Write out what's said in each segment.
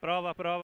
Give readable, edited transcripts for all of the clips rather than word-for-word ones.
Prova, prova.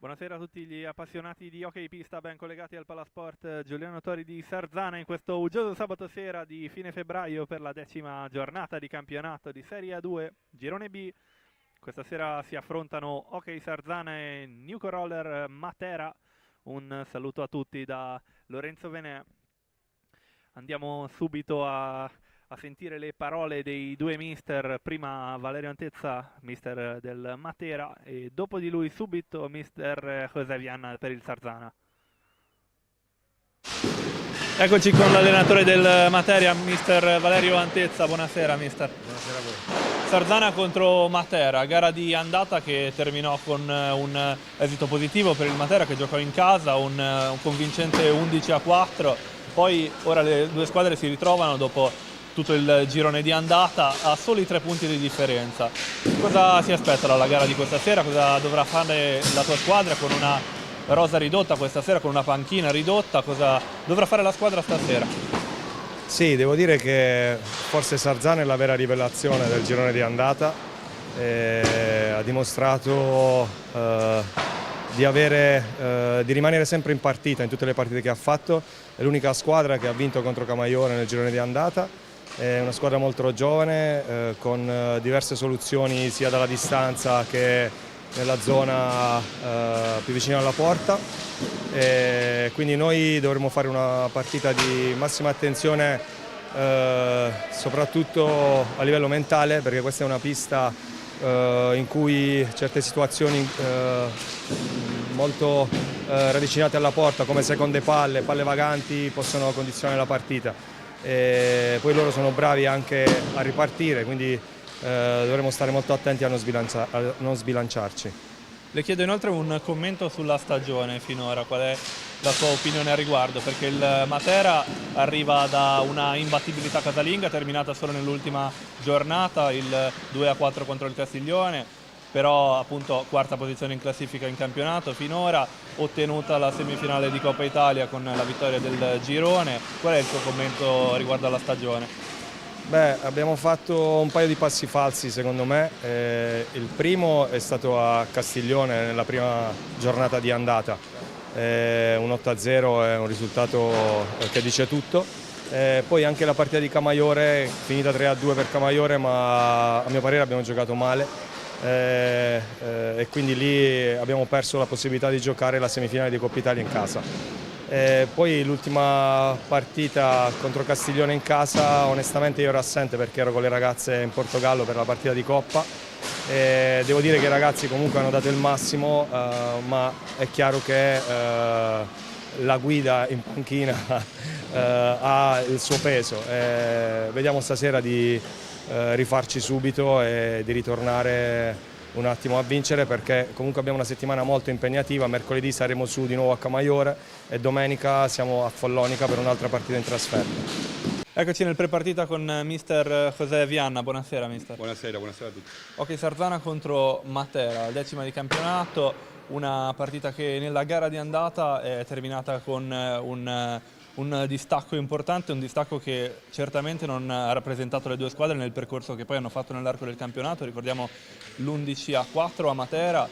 Buonasera a tutti gli appassionati di hockey pista ben collegati al Palasport Giuliano Tori di Sarzana in questo uggioso sabato sera di fine febbraio per la 10ª giornata di campionato di Serie A2 Girone B. Questa sera si affrontano Hockey Sarzana e Nuco Roller Matera. Un saluto a tutti da Lorenzo Venè. Andiamo subito a sentire le parole dei due mister, prima Valerio Antezza, mister del Matera, e dopo di lui subito mister José Viana per il Sarzana. Eccoci con l'allenatore del Matera, mister Valerio Antezza. Buonasera mister. Buonasera a voi. Sarzana contro Matera, gara di andata che terminò con un esito positivo per il Matera che giocò in casa, un convincente 11-4. Poi ora le due squadre si ritrovano dopo tutto il girone di andata a soli 3 punti di differenza. Cosa si aspetta dalla gara di questa sera? Cosa dovrà fare la tua squadra con una rosa ridotta questa sera, con una panchina ridotta? Cosa dovrà fare la squadra stasera? Sì, devo dire che forse Sarzana è la vera rivelazione del girone di andata. Ha dimostrato di rimanere sempre in partita in tutte le partite che ha fatto. È l'unica squadra che ha vinto contro Camaiore nel girone di andata. È una squadra molto giovane, con diverse soluzioni sia dalla distanza che nella zona più vicina alla porta. Quindi noi dovremo fare una partita di massima attenzione, soprattutto a livello mentale, perché questa è una pista in cui certe situazioni molto ravvicinate alla porta, come seconde palle vaganti, possono condizionare la partita. Poi loro sono bravi anche a ripartire, quindi dovremo stare molto attenti a non sbilanciarci. Le chiedo inoltre un commento sulla stagione finora, qual è la sua opinione a riguardo, perché il Matera arriva da una imbattibilità casalinga terminata solo nell'ultima giornata, il 2-4 contro il Castiglione, però appunto quarta posizione in classifica in campionato finora, ottenuta la semifinale di Coppa Italia con la vittoria del girone. Qual è il suo commento riguardo alla stagione? Beh, abbiamo fatto un paio di passi falsi secondo me. Il primo è stato a Castiglione nella prima giornata di andata. Un 8-0 è un risultato che dice tutto. Poi anche la partita di Camaiore, finita 3-2 per Camaiore, ma a mio parere abbiamo giocato male. E quindi lì abbiamo perso la possibilità di giocare la semifinale di Coppa Italia in casa. Poi l'ultima partita contro Castiglione in casa, onestamente io ero assente perché ero con le ragazze in Portogallo per la partita di Coppa. Devo dire che i ragazzi comunque hanno dato il massimo, ma è chiaro che la guida in panchina ha il suo peso. Vediamo stasera di rifarci subito e di ritornare un attimo a vincere, perché comunque abbiamo una settimana molto impegnativa. Mercoledì saremo su di nuovo a Camaiore e domenica siamo a Follonica per un'altra partita in trasferta. Eccoci nel prepartita con mister José Vianna. Buonasera mister. Buonasera a tutti. Ok, Sarzana contro Matera, 10ª di campionato, una partita che nella gara di andata è terminata con un distacco importante, un distacco che certamente non ha rappresentato le due squadre nel percorso che poi hanno fatto nell'arco del campionato. Ricordiamo l'11-4 a Matera.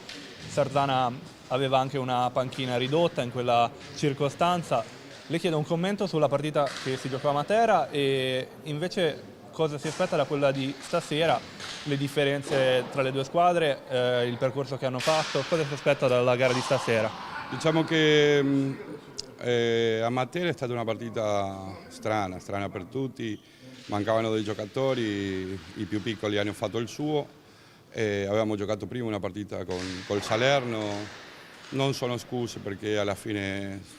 Sarzana aveva anche una panchina ridotta in quella circostanza. Le chiedo un commento sulla partita che si giocò a Matera e invece cosa si aspetta da quella di stasera, le differenze tra le due squadre, il percorso che hanno fatto, cosa si aspetta dalla gara di stasera? Diciamo che a Matera è stata una partita strana per tutti, mancavano dei giocatori, i più piccoli hanno fatto il suo, avevamo giocato prima una partita col Salerno, non sono scuse perché alla fine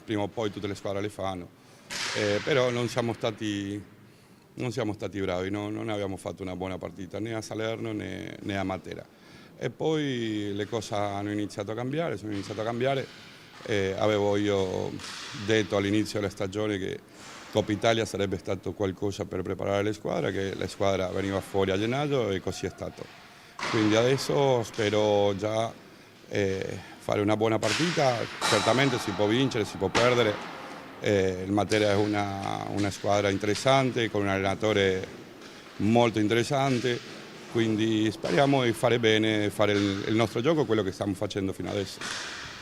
prima o poi tutte le squadre le fanno, però non siamo stati bravi, non abbiamo fatto una buona partita né a Salerno né a Matera. E poi le cose sono iniziato a cambiare. Avevo io detto all'inizio della stagione che Coppa Italia sarebbe stato qualcosa per preparare le squadre, che la squadra veniva fuori a gennaio e così è stato. Quindi adesso spero già fare una buona partita. Certamente si può vincere, si può perdere. Il Matera è una squadra interessante, con un allenatore molto interessante, quindi speriamo di fare bene, fare il nostro gioco, quello che stiamo facendo fino adesso.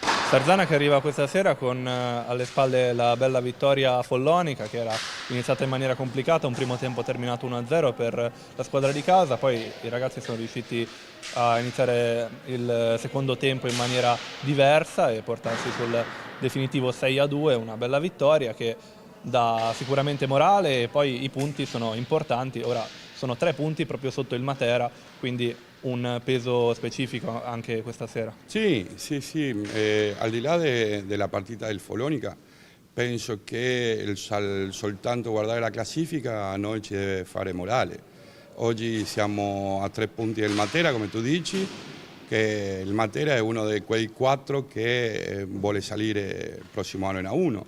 Sarzana che arriva questa sera con alle spalle la bella vittoria a Follonica, che era iniziata in maniera complicata, un primo tempo terminato 1-0 per la squadra di casa, poi i ragazzi sono riusciti a iniziare il secondo tempo in maniera diversa e portarsi sul definitivo 6-2, una bella vittoria che dà sicuramente morale e poi i punti sono importanti, ora sono 3 punti proprio sotto il Matera, quindi un peso specifico anche questa sera. Sì, al di là della partita del Follonica, penso che soltanto guardare la classifica a noi ci deve fare morale. Oggi siamo a 3 punti del Matera, come tu dici, che il Matera è uno di quei 4 che vuole salire il prossimo anno in A1,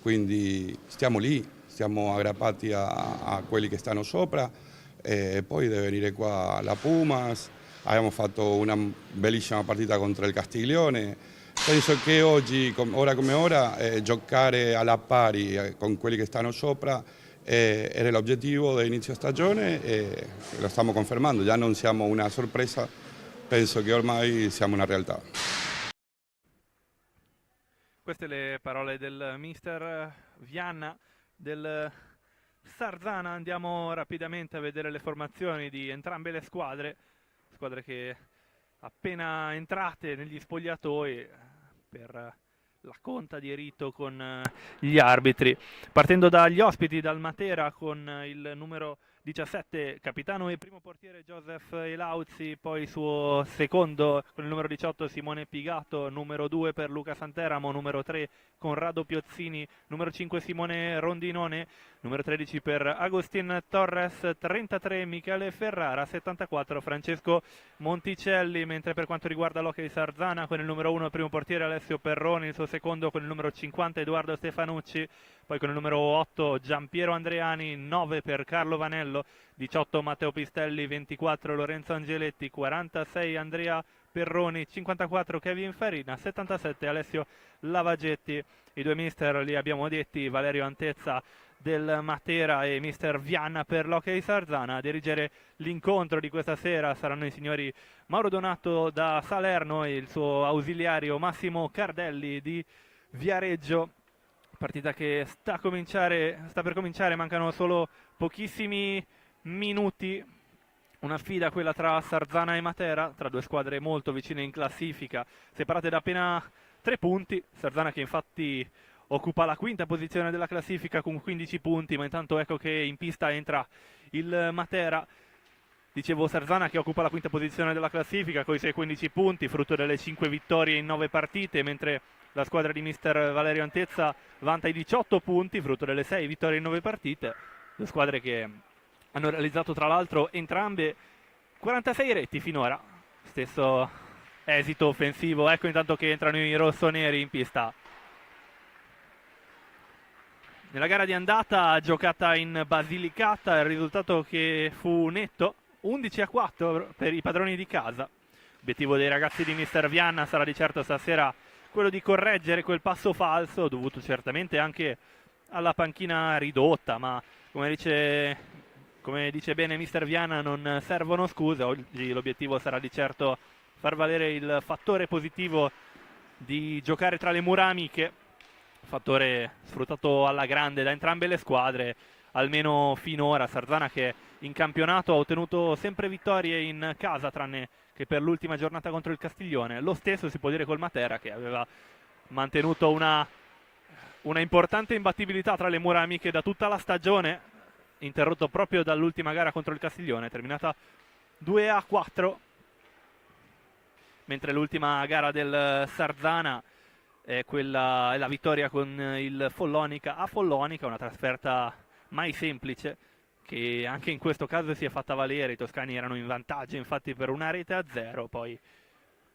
quindi stiamo lì, stiamo aggrappati a quelli che stanno sopra. E poi deve venire qua la Pumas, abbiamo fatto una bellissima partita contro il Castiglione. Penso che oggi, ora come ora, giocare alla pari con quelli che stanno sopra era l'obiettivo dell'inizio stagione e lo stiamo confermando, già non siamo una sorpresa, penso che ormai siamo una realtà. Queste le parole del mister Vianna del Sarzana. Andiamo rapidamente a vedere le formazioni di entrambe le squadre che appena entrate negli spogliatoi per la conta di rito con gli arbitri. Partendo dagli ospiti, dal Matera con il numero 17 capitano e primo portiere Joseph Elauzzi, poi suo secondo con il numero 18 Simone Pigato, numero 2 per Luca Santeramo, numero 3 Conrado Piozzini, numero 5 Simone Rondinone, numero 13 per Agustin Torres, 33 Michele Ferrara, 74 Francesco Monticelli, mentre per quanto riguarda l'Hockey Sarzana con il numero 1 primo portiere Alessio Perroni, il suo secondo con il numero 50 Edoardo Stefanucci, poi con il numero 8 Giampiero Andreani, 9 per Carlo Vanello, 18 Matteo Pistelli, 24 Lorenzo Angeletti, 46 Andrea Perroni, 54 Kevin Farina, 77 Alessio Lavagetti. I due mister li abbiamo detti, Valerio Antezza del Matera e mister Vianna per l'Hockey Sarzana. A dirigere l'incontro di questa sera saranno i signori Mauro Donato da Salerno e il suo ausiliario Massimo Cardelli di Viareggio. Partita che sta per cominciare, mancano solo pochissimi minuti. Una sfida quella tra Sarzana e Matera, tra due squadre molto vicine in classifica, separate da appena 3 punti. Sarzana che infatti occupa la quinta posizione della classifica con 15 punti, ma intanto ecco che in pista entra il Matera. Dicevo, Sarzana che occupa la quinta posizione della classifica con i suoi 15 punti, frutto delle 5 vittorie in 9 partite, mentre la squadra di mister Valerio Antezza vanta i 18 punti, frutto delle 6 vittorie in 9 partite. Due squadre che hanno realizzato tra l'altro entrambe 46 reti finora. stesso esito offensivo. Ecco intanto che entrano i rossoneri in pista. Nella gara di andata giocata in Basilicata, il risultato che fu netto 11-4 per i padroni di casa. L'obiettivo dei ragazzi di Mister Vianna sarà di certo stasera quello di correggere quel passo falso, dovuto certamente anche alla panchina ridotta, ma come dice bene Mister Vianna, non servono scuse. Oggi l'obiettivo sarà di certo far valere il fattore positivo di giocare tra le mura amiche, fattore sfruttato alla grande da entrambe le squadre, almeno finora. Sarzana che in campionato ha ottenuto sempre vittorie in casa, tranne che per l'ultima giornata contro il Castiglione. Lo stesso si può dire col Matera, che aveva mantenuto una importante imbattibilità tra le mura amiche da tutta la stagione, interrotto proprio dall'ultima gara contro il Castiglione, terminata 2-4, mentre l'ultima gara del Sarzana è la vittoria con il Follonica a Follonica, una trasferta mai semplice, che anche in questo caso si è fatta valere. I toscani erano in vantaggio infatti per 1-0, poi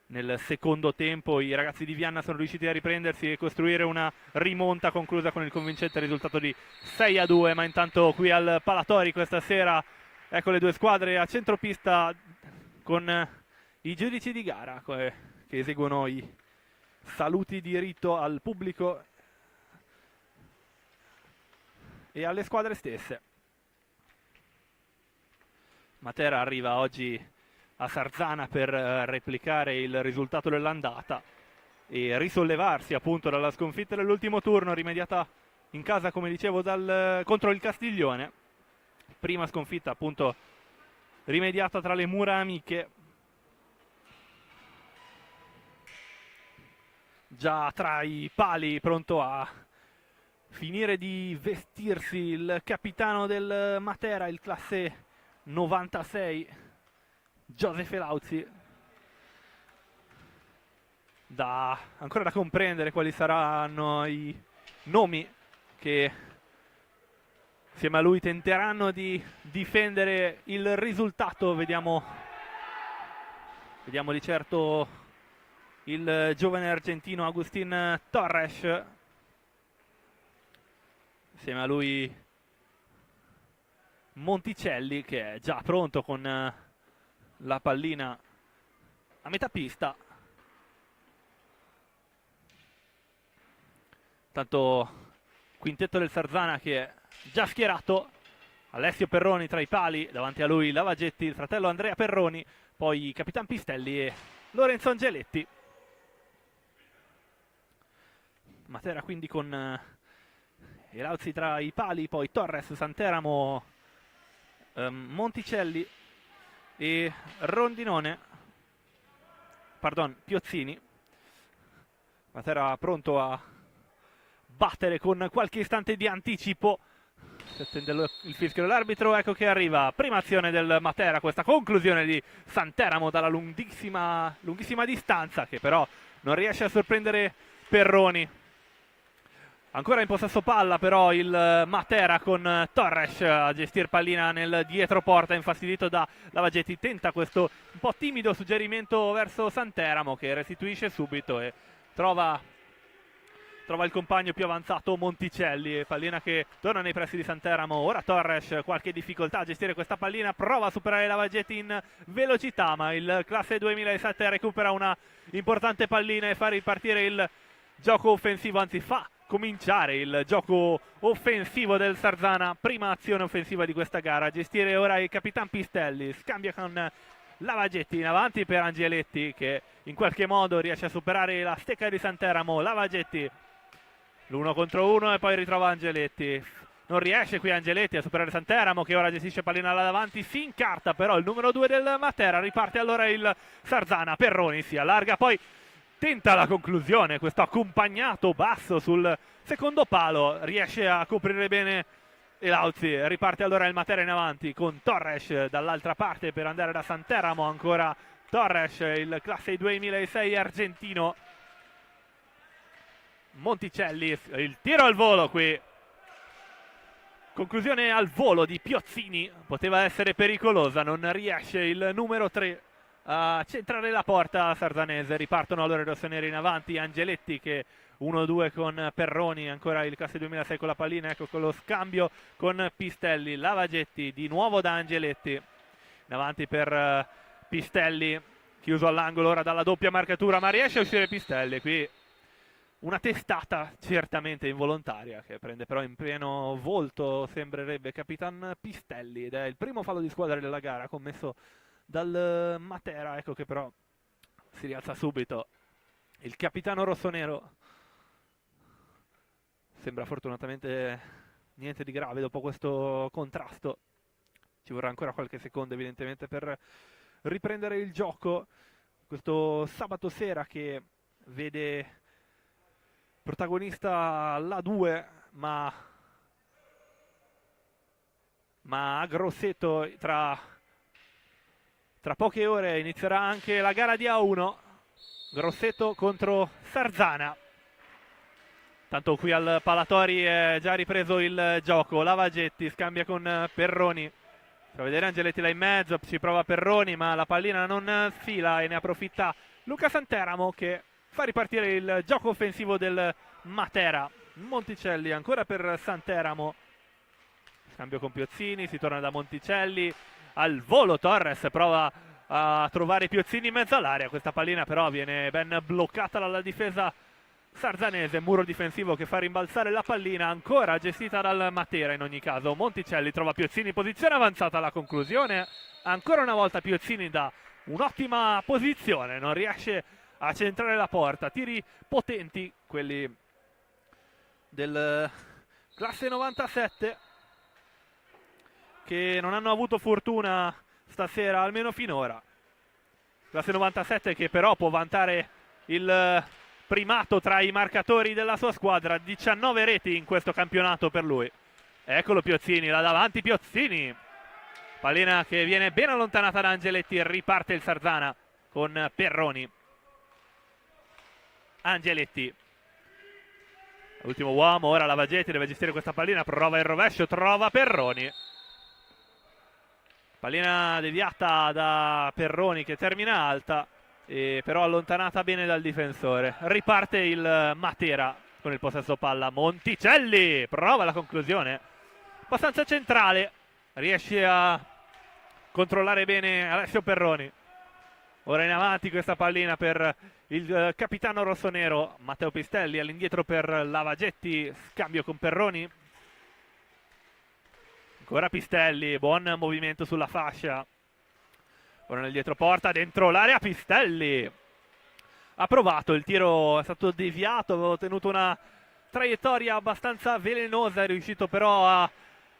nel secondo tempo i ragazzi di Vianna sono riusciti a riprendersi e costruire una rimonta conclusa con il convincente risultato di 6-2. Ma intanto qui al Palatori questa sera, ecco le due squadre a centropista con i giudici di gara che eseguono i saluti di rito al pubblico e alle squadre stesse. Matera arriva oggi a Sarzana per replicare il risultato dell'andata e risollevarsi appunto dalla sconfitta dell'ultimo turno, rimediata in casa, come dicevo, contro il Castiglione. Prima sconfitta appunto rimediata tra le mura amiche, già tra i pali, pronto a finire di vestirsi il capitano del Matera, il classe 96, Joseph Elauzi. Ancora da comprendere quali saranno i nomi che insieme a lui tenteranno di difendere il risultato. Vediamo di certo il giovane argentino Agustín Torres, insieme a lui Monticelli, che è già pronto con la pallina a metà pista. Tanto quintetto del Sarzana che è già schierato: Alessio Perroni tra i pali, davanti a lui Lavagetti, il fratello Andrea Perroni, poi Capitan Pistelli e Lorenzo Angeletti. Matera quindi con Elauzi tra i pali, poi Torres, Santeramo, Monticelli e Piozzini. Matera pronto a battere con qualche istante di anticipo. Si attende il fischio dell'arbitro. Ecco che arriva, prima azione del Matera, questa conclusione di Santeramo dalla lunghissima distanza, che però non riesce a sorprendere Perroni. Ancora in possesso palla però il Matera, con Torres a gestire pallina nel dietroporta, infastidito da Lavagetti. Tenta questo un po' timido suggerimento verso Santeramo, che restituisce subito e trova il compagno più avanzato, Monticelli. Pallina che torna nei pressi di Santeramo. Ora Torres, qualche difficoltà a gestire questa pallina, prova a superare Lavagetti in velocità, ma il classe 2007 recupera una importante pallina e fa ripartire il gioco offensivo, anzi fa cominciare il gioco offensivo del Sarzana. Prima azione offensiva di questa gara. A gestire ora il Capitan Pistelli, scambia con Lavagetti, in avanti per Angeletti, che in qualche modo riesce a superare la stecca di Santeramo. Lavagetti l'1 contro 1 e poi ritrova Angeletti. Non riesce qui Angeletti a superare Santeramo, che ora gestisce pallina là davanti, si incarta però il numero 2 del Matera. Riparte allora il Sarzana, Perroni si allarga, poi tenta la conclusione, questo accompagnato basso sul secondo palo, riesce a coprire bene Elauzi. Riparte allora il Matera in avanti con Torres dall'altra parte per andare da Santeramo. Ancora Torres, il classe 2006 argentino. Monticelli, il tiro al volo qui, conclusione al volo di Piozzini, poteva essere pericolosa, non riesce il numero 3 a centrare la porta sarzanese. Ripartono allora i rossoneri in avanti, Angeletti che 1-2 con Perroni, ancora il classe 2006 con la pallina, ecco con lo scambio con Pistelli, Lavagetti di nuovo da Angeletti, in avanti per Pistelli, chiuso all'angolo ora dalla doppia marcatura, ma riesce a uscire Pistelli. Qui una testata certamente involontaria che prende però in pieno volto, sembrerebbe, Capitan Pistelli, ed è il primo fallo di squadra della gara commesso dal Matera, ecco che però si rialza subito il capitano rossonero. Sembra fortunatamente niente di grave dopo questo contrasto. Ci vorrà ancora qualche secondo evidentemente per riprendere il gioco. Questo sabato sera che vede protagonista la 2, ma a Grosseto tra poche ore inizierà anche la gara di A1. Grosseto contro Sarzana. Tanto qui al Palatori è già ripreso il gioco. Lavagetti scambia con Perroni. Fa vedere Angeletti là in mezzo, ci prova Perroni, ma la pallina non sfila e ne approfitta Luca Santeramo che fa ripartire il gioco offensivo del Matera. Monticelli ancora per Santeramo. Scambio con Piozzini, si torna da Monticelli. Al volo Torres prova a trovare Piozzini in mezzo all'area. Questa pallina però viene ben bloccata dalla difesa sarzanese, muro difensivo che fa rimbalzare la pallina, ancora gestita dal Matera in ogni caso. Monticelli trova Piozzini in posizione avanzata alla conclusione, ancora una volta Piozzini da un'ottima posizione, non riesce a centrare la porta. Tiri potenti quelli del classe 97 che non hanno avuto fortuna stasera, almeno finora. Classe 97 che però può vantare il primato tra i marcatori della sua squadra, 19 reti in questo campionato per lui. Eccolo Piozzini, là davanti Piozzini, pallina che viene ben allontanata da Angeletti e riparte il Sarzana con Perroni. Angeletti, l'ultimo uomo, ora Lavagetti deve gestire questa pallina, prova il rovescio, trova Perroni. Pallina deviata da Perroni che termina alta, però allontanata bene dal difensore. Riparte il Matera con il possesso palla. Monticelli prova la conclusione abbastanza centrale, riesce a controllare bene Alessio Perroni. Ora in avanti questa pallina per il capitano rossonero Matteo Pistelli, all'indietro per Lavagetti, scambio con Perroni. Ancora Pistelli, buon movimento sulla fascia. Ora nel dietro porta, dentro l'area Pistelli. Ha provato, il tiro è stato deviato, aveva tenuto una traiettoria abbastanza velenosa, è riuscito però a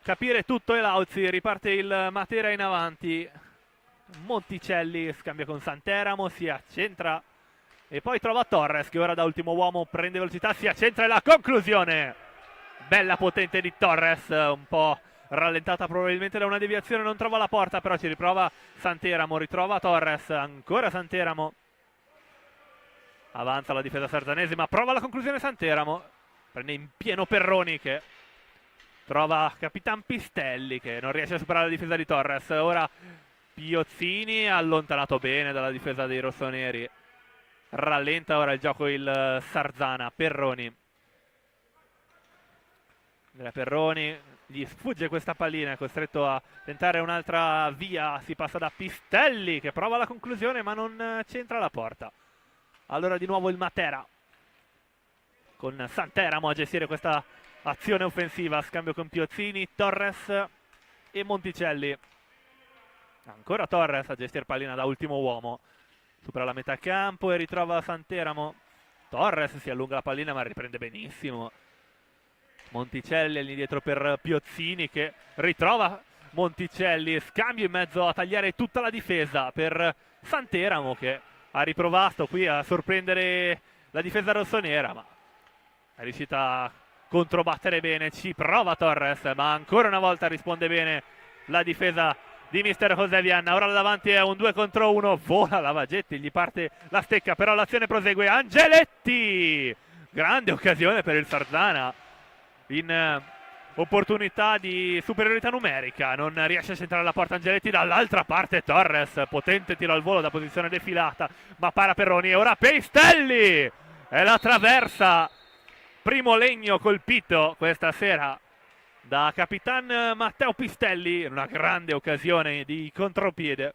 capire tutto Elauzi, riparte il Matera in avanti. Monticelli scambia con Santeramo, si accentra e poi trova Torres che ora da ultimo uomo prende velocità, si accentra e la conclusione. Bella potente di Torres, un po' rallentata probabilmente da una deviazione, non trova la porta, però ci riprova Santeramo, ritrova Torres, ancora Santeramo. Avanza la difesa sarzanese, ma prova la conclusione Santeramo. Prende in pieno Perroni che trova Capitan Pistelli che non riesce a superare la difesa di Torres. Ora Piozzini, allontanato bene dalla difesa dei rossoneri. Rallenta ora il gioco il Sarzana. Perroni. Perroni gli sfugge questa pallina, è costretto a tentare un'altra via. Si passa da Pistelli che prova la conclusione ma non centra la porta. Allora di nuovo il Matera con Santeramo a gestire questa azione offensiva. Scambio con Piozzini, Torres e Monticelli. Ancora Torres a gestire pallina da ultimo uomo. Supera la metà campo e ritrova Santeramo. Torres si allunga la pallina ma riprende benissimo. Monticelli all'indietro per Piozzini che ritrova Monticelli. Scambio in mezzo a tagliare tutta la difesa per Santeramo che ha riprovato qui a sorprendere la difesa rossonera, ma è riuscita a controbattere bene. Ci prova Torres, ma ancora una volta risponde bene la difesa di mister José Vianna. Ora davanti è un 2 contro 1, vola Lavagetti, gli parte la stecca, però l'azione prosegue. Angeletti, grande occasione per il Sarzana in opportunità di superiorità numerica, non riesce a centrare la porta Angeletti. Dall'altra parte Torres, potente tiro al volo da posizione defilata, ma para Perroni. E ora Pistelli, è la traversa, primo legno colpito questa sera da Capitan Matteo Pistelli in una grande occasione di contropiede.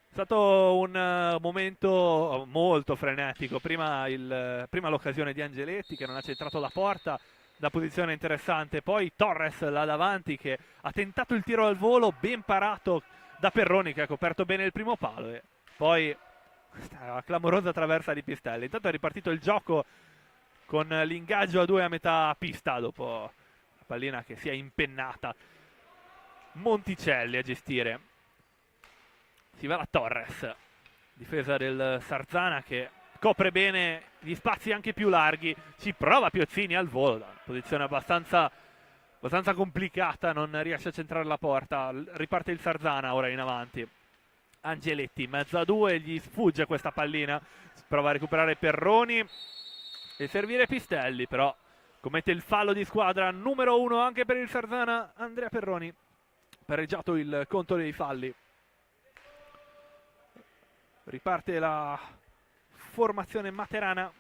È stato un momento molto frenetico, prima l'occasione di Angeletti che non ha centrato la porta da posizione interessante, poi Torres là davanti che ha tentato il tiro al volo, ben parato da Perroni che ha coperto bene il primo palo, e poi questa clamorosa traversa di Pistelli. Intanto è ripartito il gioco con l'ingaggio a 2 a metà pista dopo la pallina che si è impennata. Monticelli a gestire, si va da Torres, difesa del Sarzana che copre bene gli spazi anche più larghi, ci prova Piozzini al volo da posizione abbastanza complicata, non riesce a centrare la porta, riparte il Sarzana ora in avanti. Angeletti mezzo a 2, gli sfugge questa pallina, prova a recuperare Perroni e servire Pistelli, però commette il fallo di squadra numero 1 anche per il Sarzana. Andrea Perroni, pareggiato il conto dei falli. Riparte la formazione materana.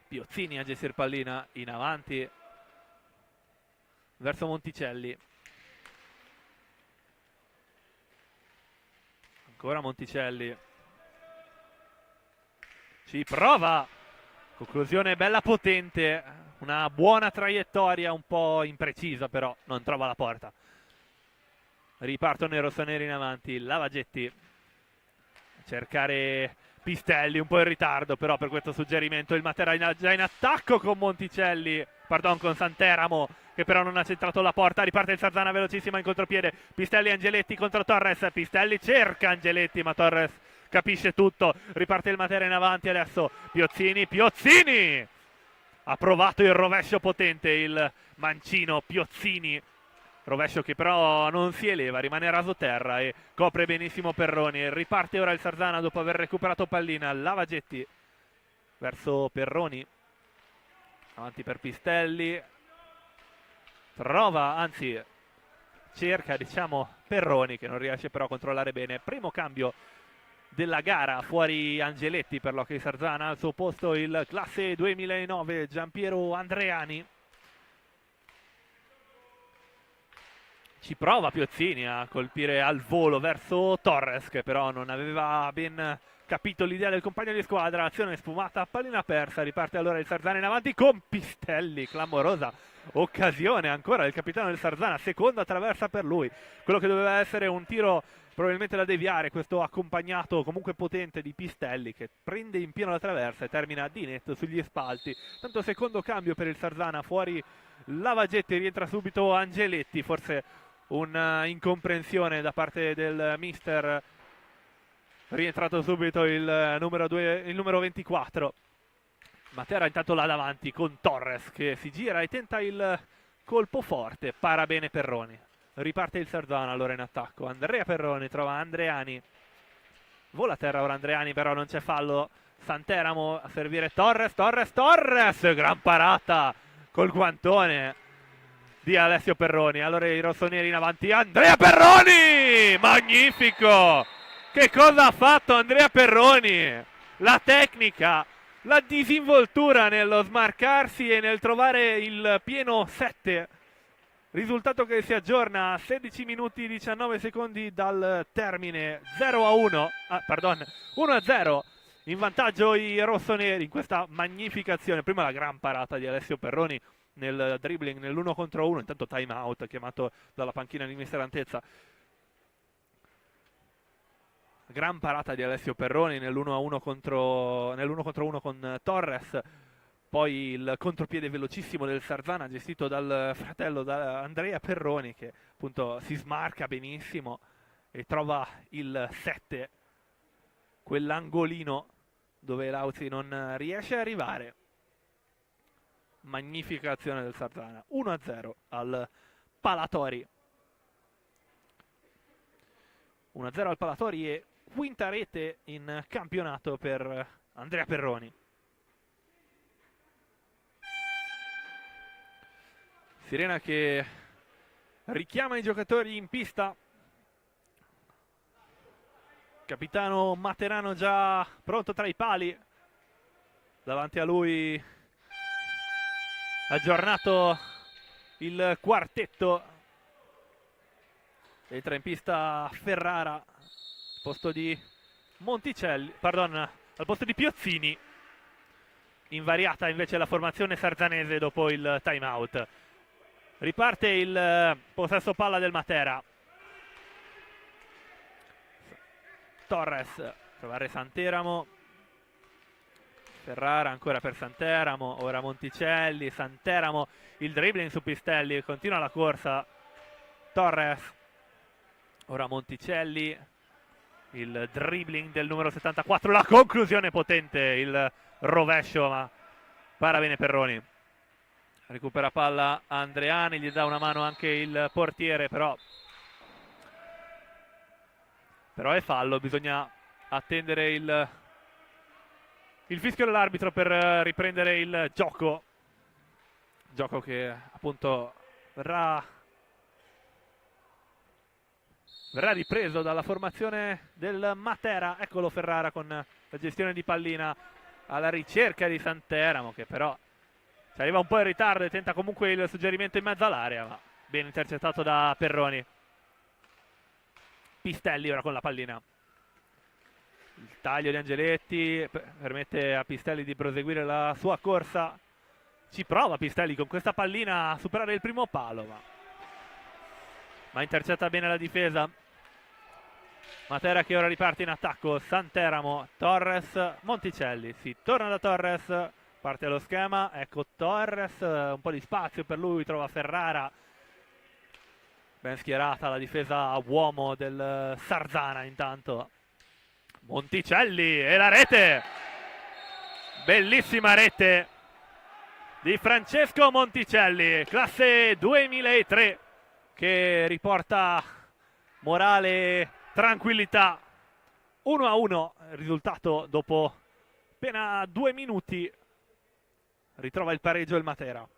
Piozzini a gestire pallina in avanti verso Monticelli. Ancora Monticelli, ci prova, conclusione bella potente, una buona traiettoria un po' imprecisa, però non trova la porta. Ripartono i rossoneri in avanti, Lavagetti a cercare Pistelli, un po' in ritardo però per questo suggerimento. Il Matera già in attacco con con Santeramo, che però non ha centrato la porta. Riparte il Sarzana velocissima in contropiede, Pistelli e Angeletti contro Torres. Pistelli cerca Angeletti ma Torres capisce tutto. Riparte il Matera in avanti adesso, Piozzini ha provato il rovescio potente il mancino Piozzini, rovescio che però non si eleva, rimane raso terra e copre benissimo Perroni. Riparte ora il Sarzana dopo aver recuperato pallina. Lavagetti verso Perroni, avanti per Pistelli, cerca Perroni che non riesce però a controllare bene. Primo cambio della gara, fuori Angeletti per l'Hockey Sarzana, al suo posto il classe 2009 Giampiero Andreani. Ci prova Piozzini a colpire al volo verso Torres che però non aveva ben capito l'idea del compagno di squadra. Azione sfumata, pallina persa. Riparte allora il Sarzana in avanti con Pistelli, clamorosa occasione ancora del capitano del Sarzana, seconda traversa per lui, quello che doveva essere un tiro probabilmente da deviare, questo accompagnato comunque potente di Pistelli che prende in pieno la traversa e termina di netto sugli spalti. Tanto secondo cambio per il Sarzana, fuori Lavagetti, rientra subito Angeletti, forse un'incomprensione da parte del mister. Rientrato subito il numero 24. Matera intanto là davanti con Torres che si gira e tenta il colpo forte, para bene Perroni. Riparte il Sarzana allora in attacco, Andrea Perroni trova Andreani, vola a terra ora Andreani, però non c'è fallo. Santeramo a servire Torres, gran parata col guantone di Alessio Perroni. Allora i rossoneri in avanti, Andrea Perroni, magnifico, che cosa ha fatto Andrea Perroni, la tecnica, la disinvoltura nello smarcarsi e nel trovare il pieno 7, risultato che si aggiorna a 16 minuti e 19 secondi dal termine. 1-0 in vantaggio i rossoneri in questa magnifica azione. Prima la gran parata di Alessio Perroni nel dribbling, nell'1 contro 1, intanto time out chiamato dalla panchina di mister Antezza. Gran parata di Alessio Perroni nell'1 contro 1 con Torres, poi il contropiede velocissimo del Sarzana gestito dal fratello da Andrea Perroni che appunto si smarca benissimo e trova il 7, quell'angolino dove Lauzi non riesce a arrivare. Magnifica azione del Sarzana. 1-0 al Palatori. 1-0 al Palatori e quinta rete in campionato per Andrea Perroni. Sirena che richiama i giocatori in pista. Capitano Materano già pronto tra i pali. Davanti a lui aggiornato il quartetto. Entra in pista Ferrara al posto di Monticelli, pardon, al posto di Piozzini. Invariata invece la formazione sarzanese dopo il time out. Riparte il possesso palla del Matera. Torres, trovare Santeramo. Ferrara ancora per Santeramo, ora Monticelli, Santeramo, il dribbling su Pistelli, continua la corsa. Torres, ora Monticelli, il dribbling del numero 74, la conclusione potente, il rovescio, ma para bene Perroni. Recupera palla Andreani, gli dà una mano anche il portiere, però è fallo, bisogna attendere il fischio dell'arbitro per riprendere il gioco che appunto verrà ripreso dalla formazione del Matera. Eccolo Ferrara con la gestione di pallina alla ricerca di Santeramo, che però ci arriva un po' in ritardo e tenta comunque il suggerimento in mezzo all'area, ma ben intercettato da Perroni. Pistelli ora con la pallina. Il taglio di Angeletti permette a Pistelli di proseguire la sua corsa. Ci prova Pistelli con questa pallina a superare il primo palo, ma intercetta bene la difesa. Matera che ora riparte in attacco. Santeramo, Torres, Monticelli. Si torna da Torres, parte lo schema. Ecco Torres, un po' di spazio per lui, trova Ferrara. Ben schierata la difesa a uomo del Sarzana intanto. Monticelli e la rete, bellissima rete di Francesco Monticelli, classe 2003, che riporta morale e tranquillità. 1-1 risultato dopo appena 2 minuti. Ritrova il pareggio il Matera.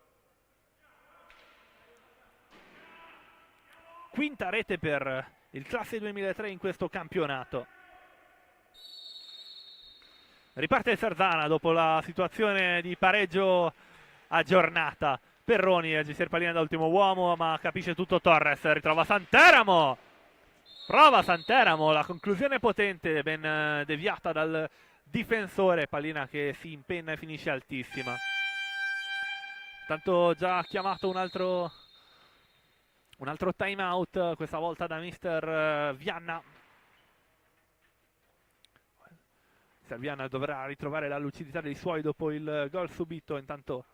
Quinta rete per il classe 2003 in questo campionato. Riparte il Sarzana dopo la situazione di pareggio aggiornata. Perroni a gestire pallina da ultimo uomo, ma capisce tutto Torres. Ritrova Santeramo. Prova Santeramo, la conclusione potente, ben deviata dal difensore. Pallina che si impenna e finisce altissima. Tanto già chiamato un altro time out, questa volta da mister Vianna. Vianna dovrà ritrovare la lucidità dei suoi dopo il gol subito. Intanto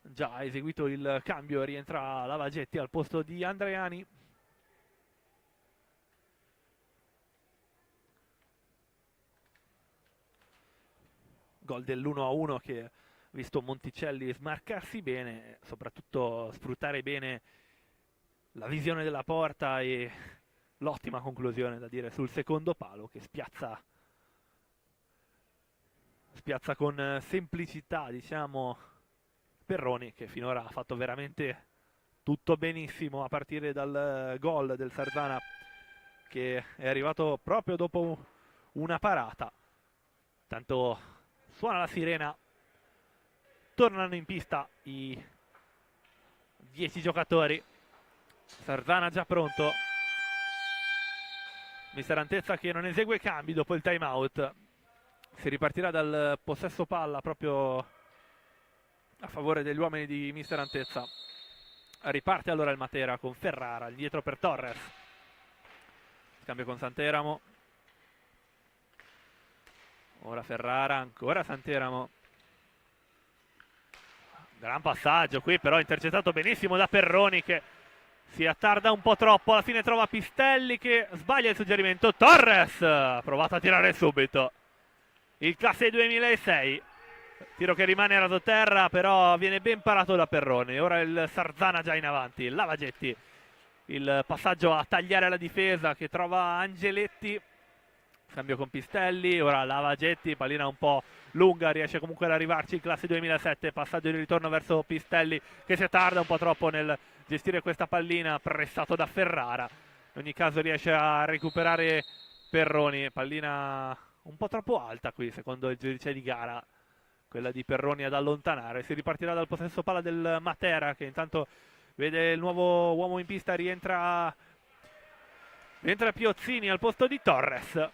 già ha eseguito il cambio, rientra Lavagetti al posto di Andreani. Gol dell'1-1 che ha visto Monticelli smarcarsi bene, soprattutto sfruttare bene la visione della porta e l'ottima conclusione da dire sul secondo palo, che spiazza con semplicità, diciamo, Perroni, che finora ha fatto veramente tutto benissimo, a partire dal gol del Sarzana che è arrivato proprio dopo una parata. Tanto suona la sirena, tornano in pista i 10 giocatori. Sarzana già pronto, mister Antezza che non esegue cambi dopo il time out. Si ripartirà dal possesso palla proprio a favore degli uomini di mister Antezza. Riparte allora il Matera con Ferrara, dietro per Torres. Scambio con Santeramo. Ora Ferrara, ancora Santeramo. Gran passaggio qui, però intercettato benissimo da Perroni, che si attarda un po' troppo. Alla fine trova Pistelli che sbaglia il suggerimento. Torres ha provato a tirare subito. Il classe 2006, tiro che rimane raso terra, però viene ben parato da Perroni. Ora il Sarzana già in avanti. Lavagetti, il passaggio a tagliare la difesa che trova Angeletti. Scambio con Pistelli, ora Lavagetti, pallina un po' lunga, riesce comunque ad arrivarci in classe 2007, passaggio di ritorno verso Pistelli che si attarda un po' troppo nel gestire questa pallina, pressato da Ferrara. In ogni caso riesce a recuperare Perroni, pallina un po' troppo alta qui secondo il giudice di gara, quella di Perroni ad allontanare. Si ripartirà dal possesso palla del Matera che intanto vede il nuovo uomo in pista, rientra Piozzini al posto di Torres.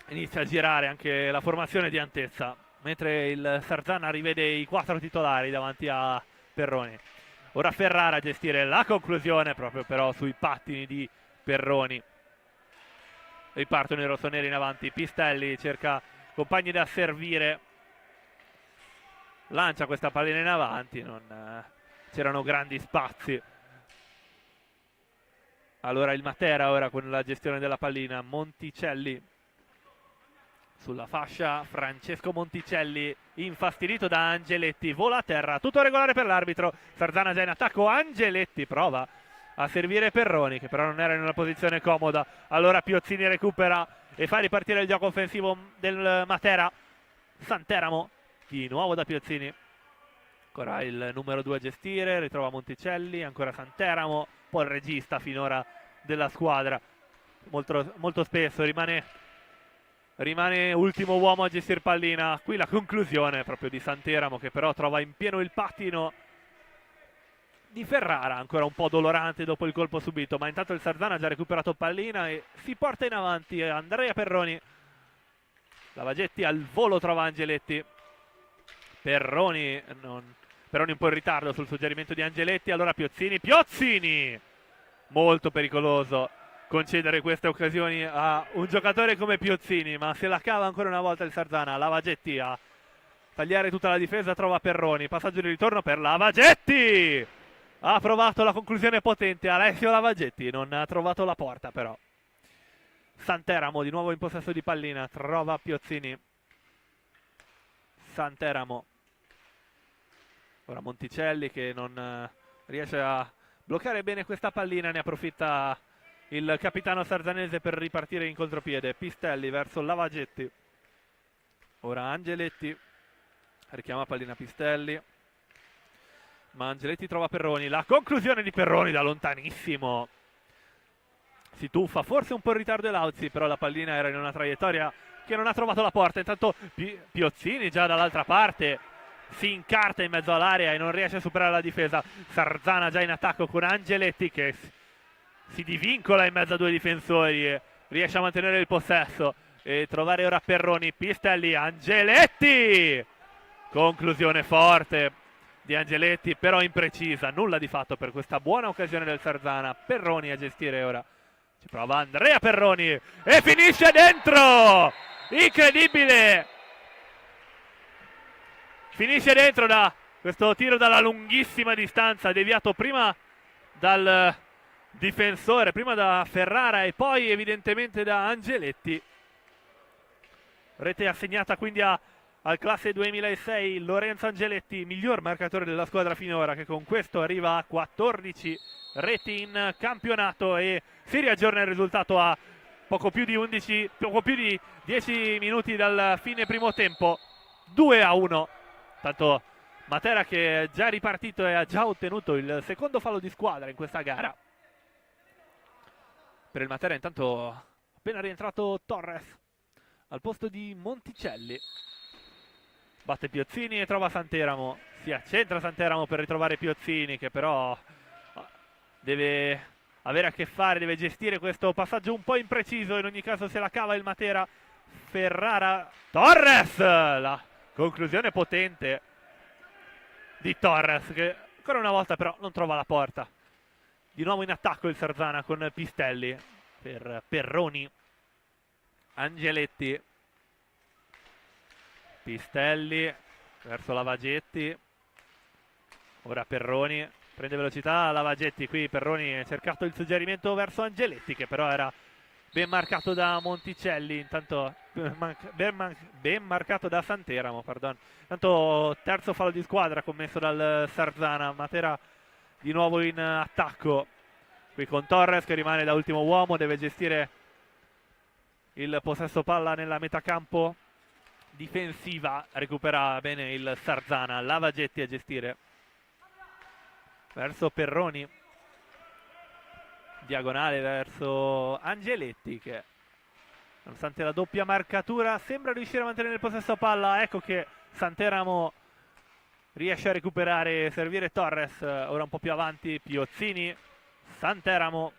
Inizia a girare anche la formazione di Antezza, mentre il Sarzana rivede i 4 titolari davanti a Perroni. Ora Ferrara a gestire la conclusione, proprio però sui pattini di Perroni. Ripartono i rossoneri in avanti, Pistelli cerca compagni da servire, lancia questa pallina in avanti, non c'erano grandi spazi. Allora il Matera ora con la gestione della pallina, Monticelli sulla fascia, Francesco Monticelli infastidito da Angeletti, vola a terra, tutto regolare per l'arbitro. Sarzana già in attacco, Angeletti prova a servire Perroni che però non era in una posizione comoda. Allora Piozzini recupera e fa ripartire il gioco offensivo del Matera. Santeramo di nuovo da Piozzini, ancora il numero 2 a gestire, ritrova Monticelli, ancora Santeramo, un po' il regista finora della squadra, molto spesso rimane ultimo uomo a gestire pallina. Qui la conclusione proprio di Santeramo che però trova in pieno il pattino di Ferrara, ancora un po' dolorante dopo il colpo subito, ma intanto il Sarzana ha già recuperato pallina e si porta in avanti Andrea Perroni. Lavagetti al volo trova Angeletti, Perroni un po' in ritardo sul suggerimento di Angeletti. Allora Piozzini, molto pericoloso concedere queste occasioni a un giocatore come Piozzini, ma se la cava ancora una volta il Sarzana. Lavagetti a tagliare tutta la difesa, trova Perroni, passaggio di ritorno per Lavagetti, ha provato la conclusione potente Alessio Lavagetti, non ha trovato la porta però. Santeramo di nuovo in possesso di pallina, trova Piozzini, Santeramo, ora Monticelli che non riesce a bloccare bene questa pallina, ne approfitta il capitano sarzanese per ripartire in contropiede. Pistelli verso Lavagetti, ora Angeletti richiama pallina Pistelli, ma Angeletti trova Perroni, la conclusione di Perroni da lontanissimo, si tuffa, forse un po' in ritardo Elauzi, però la pallina era in una traiettoria che non ha trovato la porta. Intanto Piozzini già dall'altra parte si incarta in mezzo all'area e non riesce a superare la difesa. Sarzana già in attacco con Angeletti che si divincola in mezzo a due difensori e riesce a mantenere il possesso e trovare ora Perroni. Pistelli, Angeletti, conclusione forte di Angeletti però imprecisa, nulla di fatto per questa buona occasione del Sarzana. Perroni a gestire ora, ci prova Andrea Perroni e finisce dentro, incredibile, finisce dentro da questo tiro dalla lunghissima distanza, deviato prima dal difensore, prima da Ferrara e poi evidentemente da Angeletti. Rete assegnata quindi al classe 2006 Lorenzo Angeletti, miglior marcatore della squadra finora, che con questo arriva a 14 reti in campionato e si riaggiorna il risultato a poco più di 10 minuti dal fine primo tempo, 2-1. Tanto Matera che è già ripartito e ha già ottenuto il secondo fallo di squadra in questa gara. Per il Matera intanto appena rientrato Torres al posto di Monticelli, batte Piozzini e trova Santeramo, si accentra Santeramo per ritrovare Piozzini che però deve avere a che fare, deve gestire questo passaggio un po' impreciso. In ogni caso se la cava il Matera. Ferrara, Torres, la conclusione potente di Torres che ancora una volta però non trova la porta. Di nuovo in attacco il Sarzana con Pistelli per Perroni, Angeletti, Pistelli verso Lavagetti, ora Perroni prende velocità, Lavagetti, qui Perroni ha cercato il suggerimento verso Angeletti che però era ben marcato da Monticelli, intanto ben marcato da Santeramo, pardon. Intanto terzo fallo di squadra commesso dal Sarzana. Matera di nuovo in attacco qui con Torres che rimane da ultimo uomo, deve gestire il possesso palla nella metà campo difensiva, recupera bene il Sarzana, Lavagetti a gestire verso Perroni, diagonale verso Angeletti che nonostante la doppia marcatura sembra riuscire a mantenere il possesso palla. Ecco che Santeramo riesce a recuperare, servire Torres, ora un po' più avanti Piozzini, Santeramo,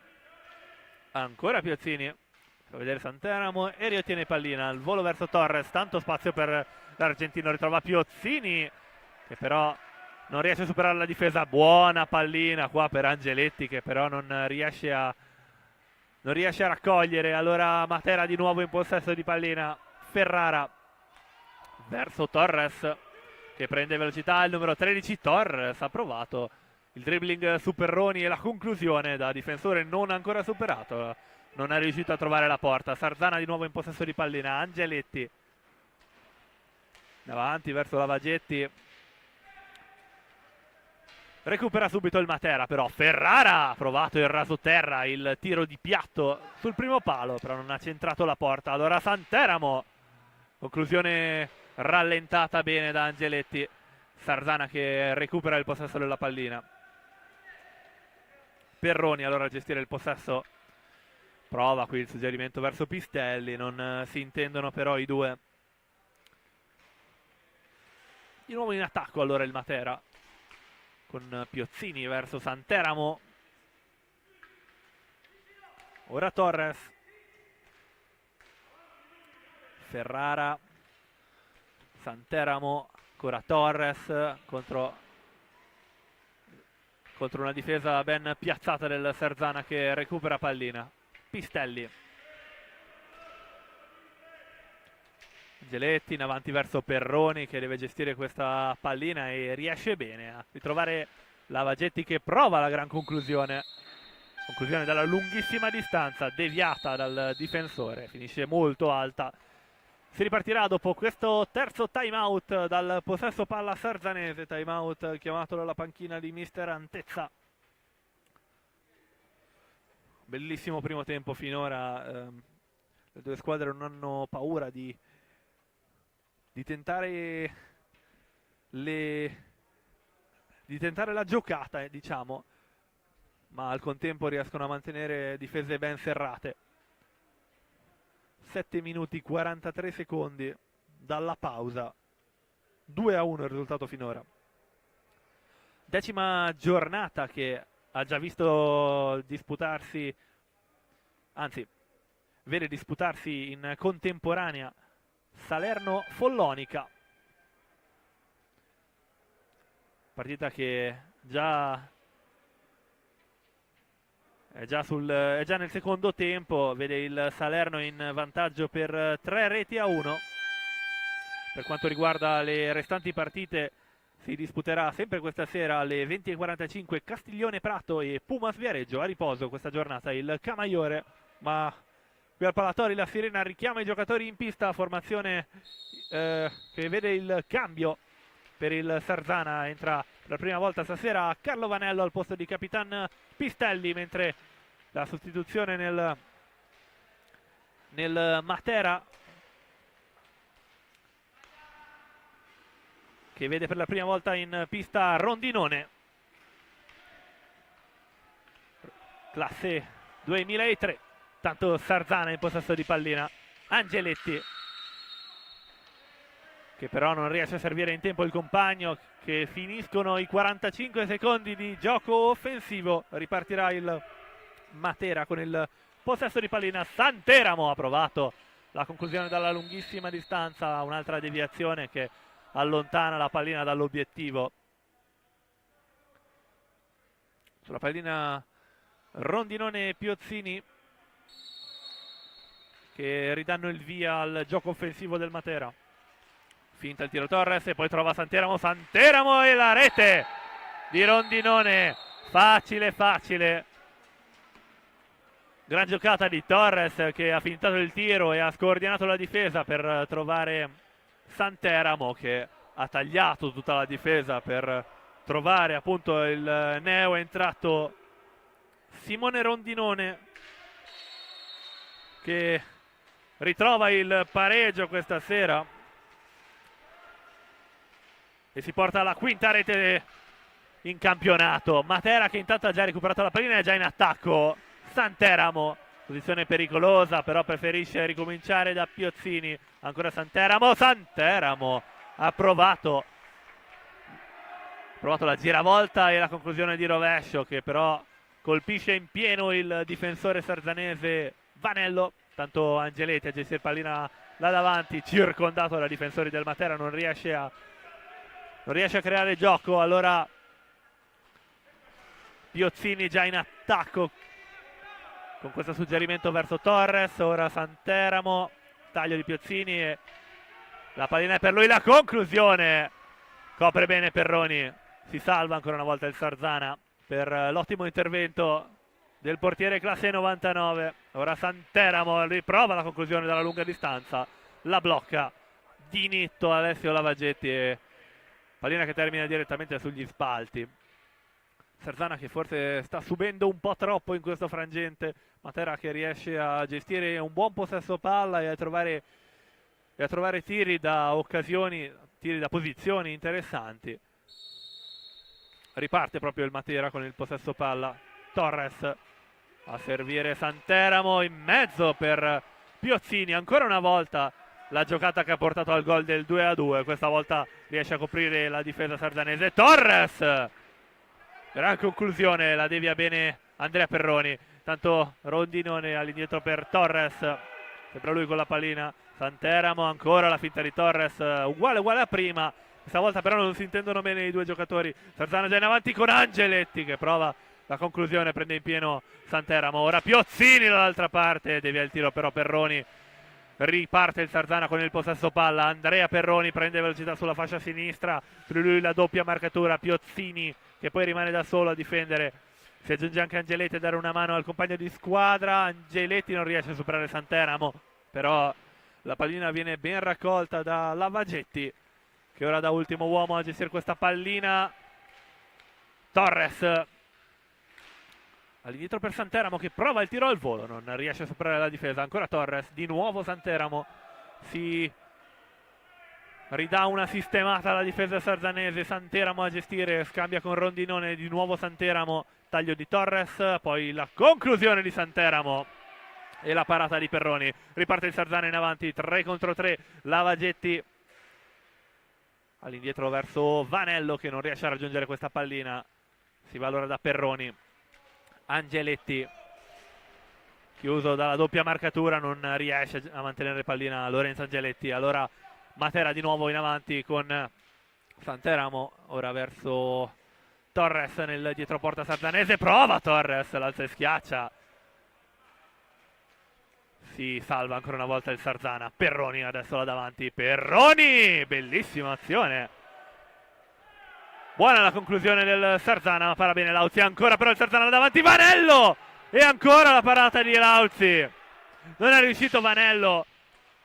ancora Piozzini, fa vedere Santeramo e riottiene pallina, il volo verso Torres, tanto spazio per l'argentino, ritrova Piozzini che però non riesce a superare la difesa, buona pallina qua per Angeletti che però non riesce a raccogliere. Allora Matera di nuovo in possesso di pallina, Ferrara verso Torres che prende velocità, il numero 13 Torres ha provato il dribbling su Perroni e la conclusione da difensore non ancora superato, non è riuscito a trovare la porta. Sarzana di nuovo in possesso di pallina, Angeletti davanti verso Lavagetti, recupera subito il Matera, però Ferrara ha provato il rasoterra, il tiro di piatto sul primo palo, però non ha centrato la porta. Allora Santeramo, conclusione rallentata bene da Angeletti, Sarzana che recupera il possesso della pallina. Perroni allora a gestire il possesso, prova qui il suggerimento verso Pistelli, non si intendono però i due. Di nuovo in attacco allora il Matera, con Piozzini verso Santeramo, ora Torres, Ferrara, Santeramo, ancora Torres contro una difesa ben piazzata del Sarzana che recupera pallina. Pistelli, Angeletti in avanti verso Perroni che deve gestire questa pallina e riesce bene a ritrovare Lavagetti che prova la gran conclusione dalla lunghissima distanza, deviata dal difensore, finisce molto alta. Si ripartirà dopo questo terzo time out dal possesso palla sarzanese, time out chiamato dalla panchina di mister Antezza. Bellissimo primo tempo finora, le due squadre non hanno paura di tentare la giocata, diciamo, ma al contempo riescono a mantenere difese ben serrate. 7 minuti 43 secondi dalla pausa, 2-1 il risultato finora. Decima giornata che ha già visto disputarsi, anzi vede disputarsi in contemporanea Salerno-Follonica, partita che è già nel secondo tempo, vede il Salerno in vantaggio per 3-1. Per quanto riguarda le restanti partite si disputerà sempre questa sera alle 20:45 Castiglione Prato e Pumas Viareggio. A riposo questa giornata il Camaiore, ma qui al Palatori la sirena richiama i giocatori in pista, formazione che vede il cambio per il Sarzana. Entra per la prima volta stasera Carlo Vanello al posto di Capitan Pistelli, mentre la sostituzione nel Matera, che vede per la prima volta in pista Rondinone, classe 2003. Tanto Sarzana in possesso di pallina, Angeletti che però non riesce a servire in tempo il compagno, che finiscono i 45 secondi di gioco offensivo. Ripartirà il Matera con il possesso di pallina. Santeramo ha provato la conclusione dalla lunghissima distanza, un'altra deviazione che allontana la pallina dall'obiettivo. Sulla pallina Rondinone e Piozzini che ridanno il via al gioco offensivo del Matera. Finta il tiro Torres e poi trova Santeramo e la rete di Rondinone, facile. Gran giocata di Torres che ha fintato il tiro e ha scordinato la difesa per trovare Santeramo, che ha tagliato tutta la difesa per trovare appunto il neo entrato Simone Rondinone, che ritrova il pareggio questa sera e si porta alla quinta rete in campionato. Matera che intanto ha già recuperato la pallina e è già in attacco. Santeramo, posizione pericolosa, però preferisce ricominciare da Piozzini. Ancora Santeramo ha provato la giravolta e la conclusione di rovescio, che però colpisce in pieno il difensore sarzanese Vanello. Tanto Angeletti a gestire pallina là davanti, circondato dai difensori del Matera, non riesce a creare gioco. Allora Piozzini già in attacco con questo suggerimento verso Torres. Ora Santeramo, taglio di Piozzini e la pallina è per lui, la conclusione copre bene Perroni. Si salva ancora una volta il Sarzana per l'ottimo intervento del portiere classe 99. Ora Santeramo riprova la conclusione dalla lunga distanza, la blocca di netto Alessio Lavagetti e pallina che termina direttamente sugli spalti. Sarzana che forse sta subendo un po' troppo in questo frangente. Matera che riesce a gestire un buon possesso palla e a trovare tiri da occasioni, tiri da posizioni interessanti. Riparte proprio il Matera con il possesso palla. Torres a servire Santeramo in mezzo per Piozzini. Ancora una volta la giocata che ha portato al gol del 2-2. Questa volta riesce a coprire la difesa sarzanese. Torres! Gran conclusione, la devia bene Andrea Perroni. Tanto Rondinone all'indietro per Torres. Sempre lui con la pallina. Santeramo, ancora la finta di Torres. Uguale a prima. Questa volta però non si intendono bene i due giocatori. Sarzana già in avanti con Angeletti che prova la conclusione, prende in pieno Santeramo. Ora Piozzini dall'altra parte, devia il tiro però Perroni. Riparte il Sarzana con il possesso palla. Andrea Perroni prende velocità sulla fascia sinistra. Su lui la doppia marcatura. Piozzini che poi rimane da solo a difendere. Si aggiunge anche Angeletti a dare una mano al compagno di squadra. Angeletti non riesce a superare Santeramo, però la pallina viene ben raccolta da Lavagetti, che ora da ultimo uomo a gestire questa pallina. Torres all'indietro per Santeramo che prova il tiro al volo, non riesce a superare la difesa. Ancora Torres, di nuovo Santeramo, si ridà una sistemata alla difesa sarzanese. Santeramo a gestire, scambia con Rondinone, di nuovo Santeramo, taglio di Torres, poi la conclusione di Santeramo e la parata di Perroni. Riparte il Sarzana in avanti, 3 contro 3. Lavagetti all'indietro verso Vanello che non riesce a raggiungere questa pallina. Si va allora da Perroni. Angeletti chiuso dalla doppia marcatura, non riesce a mantenere pallina Lorenzo Angeletti. Allora Matera di nuovo in avanti con Santeramo, ora verso Torres nel dietroporta sarzanese. Prova Torres, l'alza e schiaccia. Si salva ancora una volta il Sarzana. Perroni adesso là davanti. Perroni! Bellissima azione. Buona la conclusione del Sarzana, para bene Lauzi. Ancora però il Sarzana là davanti. Vanello! E ancora la parata di Lauzi. Non è riuscito Vanello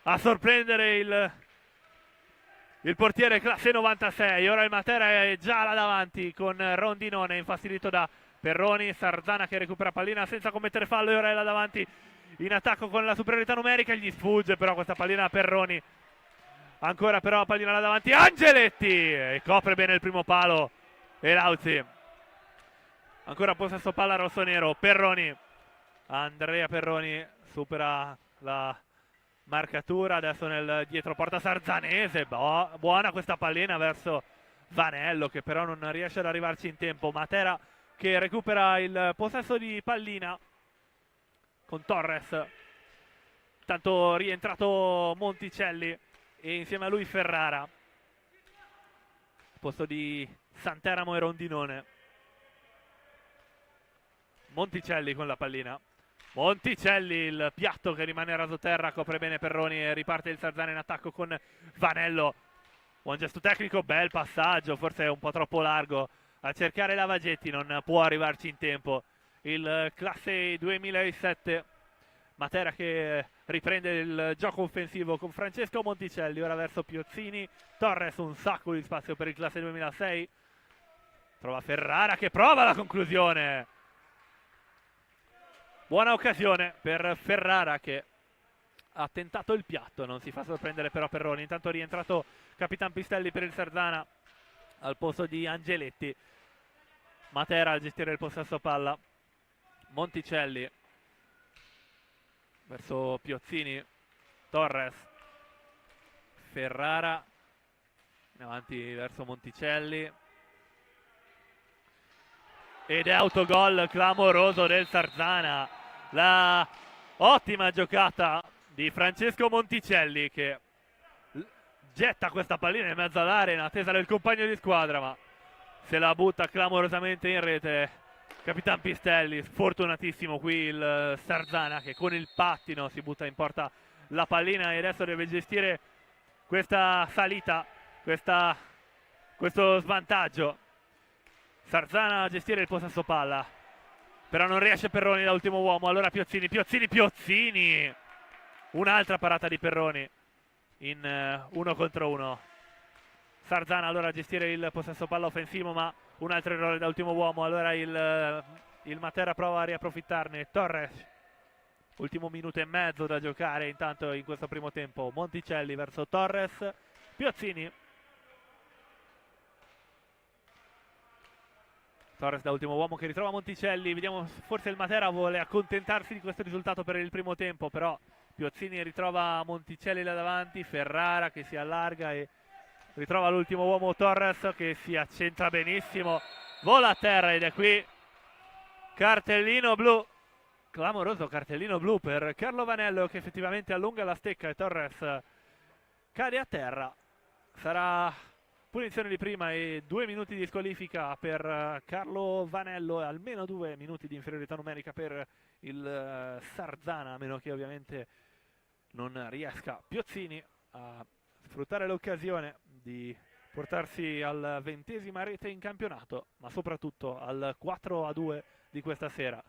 a sorprendere il portiere classe 96. Ora il Matera è già là davanti con Rondinone infastidito da Perroni. Sarzana che recupera pallina senza commettere fallo e ora è là davanti in attacco con la superiorità numerica. Gli sfugge però questa pallina a Perroni. Ancora però pallina là davanti Angeletti e copre bene il primo palo e Lauzi. Ancora possesso palla rossonero. Perroni, Andrea Perroni supera la marcatura adesso nel dietroporta sarzanese. Buona questa pallina verso Vanello che però non riesce ad arrivarci in tempo. Matera che recupera il possesso di pallina con Torres. Tanto rientrato Monticelli e insieme a lui Ferrara, posto di Santeramo e Rondinone. Monticelli con la pallina. Monticelli, il piatto che rimane a rasoterra, copre bene Perroni e riparte il Sarzana in attacco con Vanello. Buon gesto tecnico, bel passaggio, forse è un po' troppo largo a cercare Lavagetti, non può arrivarci in tempo il classe 2007. Matera che riprende il gioco offensivo con Francesco Monticelli, ora verso Piozzini. Torres, un sacco di spazio per il classe 2006. Trova Ferrara che prova la conclusione. Buona occasione per Ferrara che ha tentato il piatto, non si fa sorprendere però Perroni. Intanto è rientrato Capitan Pistelli per il Sarzana al posto di Angeletti. Matera a gestire il possesso palla. Monticelli verso Piozzini, Torres, Ferrara in avanti verso Monticelli ed è autogol clamoroso del Sarzana. La ottima giocata di Francesco Monticelli che getta questa pallina in mezzo all'area in attesa del compagno di squadra, ma se la butta clamorosamente in rete Capitan Pistelli. Sfortunatissimo qui il Sarzana che con il pattino si butta in porta la pallina e adesso deve gestire questa salita, questo svantaggio. Sarzana a gestire il possesso palla, però non riesce Perroni da ultimo uomo. Allora Piozzini, un'altra parata di Perroni in 1 contro 1. Sarzana allora a gestire il possesso palla offensivo, ma un altro errore da ultimo uomo. Allora il Matera prova a riapprofittarne. Torres, ultimo minuto e mezzo da giocare intanto in questo primo tempo. Monticelli verso Torres, Piozzini, Torres da ultimo uomo che ritrova Monticelli. Vediamo, forse il Matera vuole accontentarsi di questo risultato per il primo tempo, però Piozzini ritrova Monticelli là davanti. Ferrara che si allarga e ritrova l'ultimo uomo Torres che si accentra benissimo, vola a terra ed è qui cartellino blu, clamoroso cartellino blu per Carlo Vanello che effettivamente allunga la stecca e Torres cade a terra. Sarà punizione di prima e 2 minuti di squalifica per Carlo Vanello e almeno 2 minuti di inferiorità numerica per il Sarzana, a meno che ovviamente non riesca Piozzini a sfruttare l'occasione di portarsi alla 20ª rete in campionato, ma soprattutto al 4-2 di questa sera.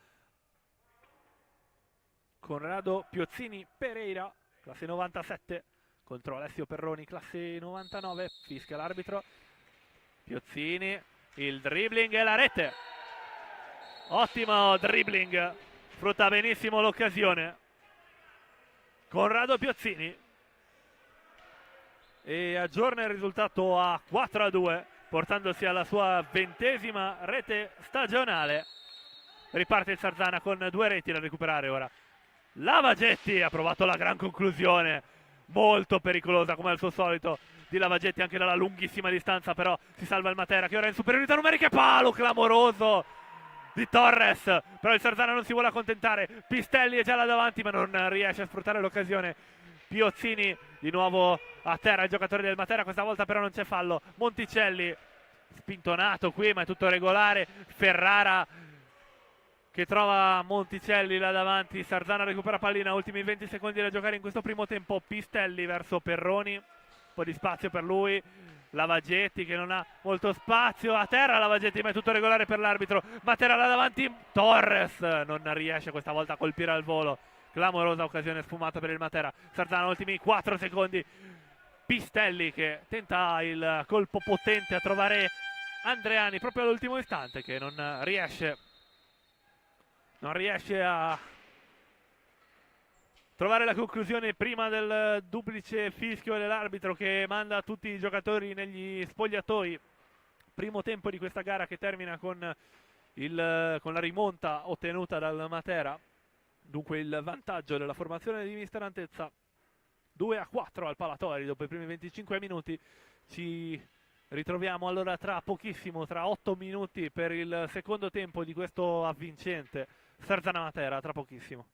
Conrado Piozzini Pereira, classe 97, contro Alessio Perroni, classe 99, fischia l'arbitro. Piozzini, il dribbling e la rete. Ottimo dribbling, sfrutta benissimo l'occasione Conrado Piozzini e aggiorna il risultato a 4-2, portandosi alla sua 20ª rete stagionale. Riparte il Sarzana con 2 reti da recuperare ora. Lavagetti ha provato la gran conclusione, molto pericolosa come al suo solito di Lavagetti anche dalla lunghissima distanza, però si salva il Matera che ora è in superiorità numerica. Palo clamoroso di Torres, però il Sarzana non si vuole accontentare. Pistelli è già là davanti ma non riesce a sfruttare l'occasione. Piozzini di nuovo a terra, il giocatore del Matera, questa volta però non c'è fallo. Monticelli spintonato qui ma è tutto regolare. Ferrara che trova Monticelli là davanti. Sarzana recupera pallina, ultimi 20 secondi da giocare in questo primo tempo. Pistelli verso Perroni, un po' di spazio per lui. Lavagetti che non ha molto spazio, a terra Lavagetti ma è tutto regolare per l'arbitro. Matera là davanti, Torres non riesce questa volta a colpire al volo. Clamorosa occasione sfumata per il Matera. Sarzana ultimi 4 secondi. Pistelli che tenta il colpo potente a trovare Andreani proprio all'ultimo istante, che non riesce a trovare la conclusione prima del duplice fischio dell'arbitro che manda tutti i giocatori negli spogliatoi. Primo tempo di questa gara che termina con la rimonta ottenuta dal Matera. Dunque il vantaggio della formazione di mister Antezza, 2-4 al Palatori dopo i primi 25 minuti. Ci ritroviamo allora tra pochissimo, tra 8 minuti per il secondo tempo di questo avvincente Sarzana Matera, tra pochissimo.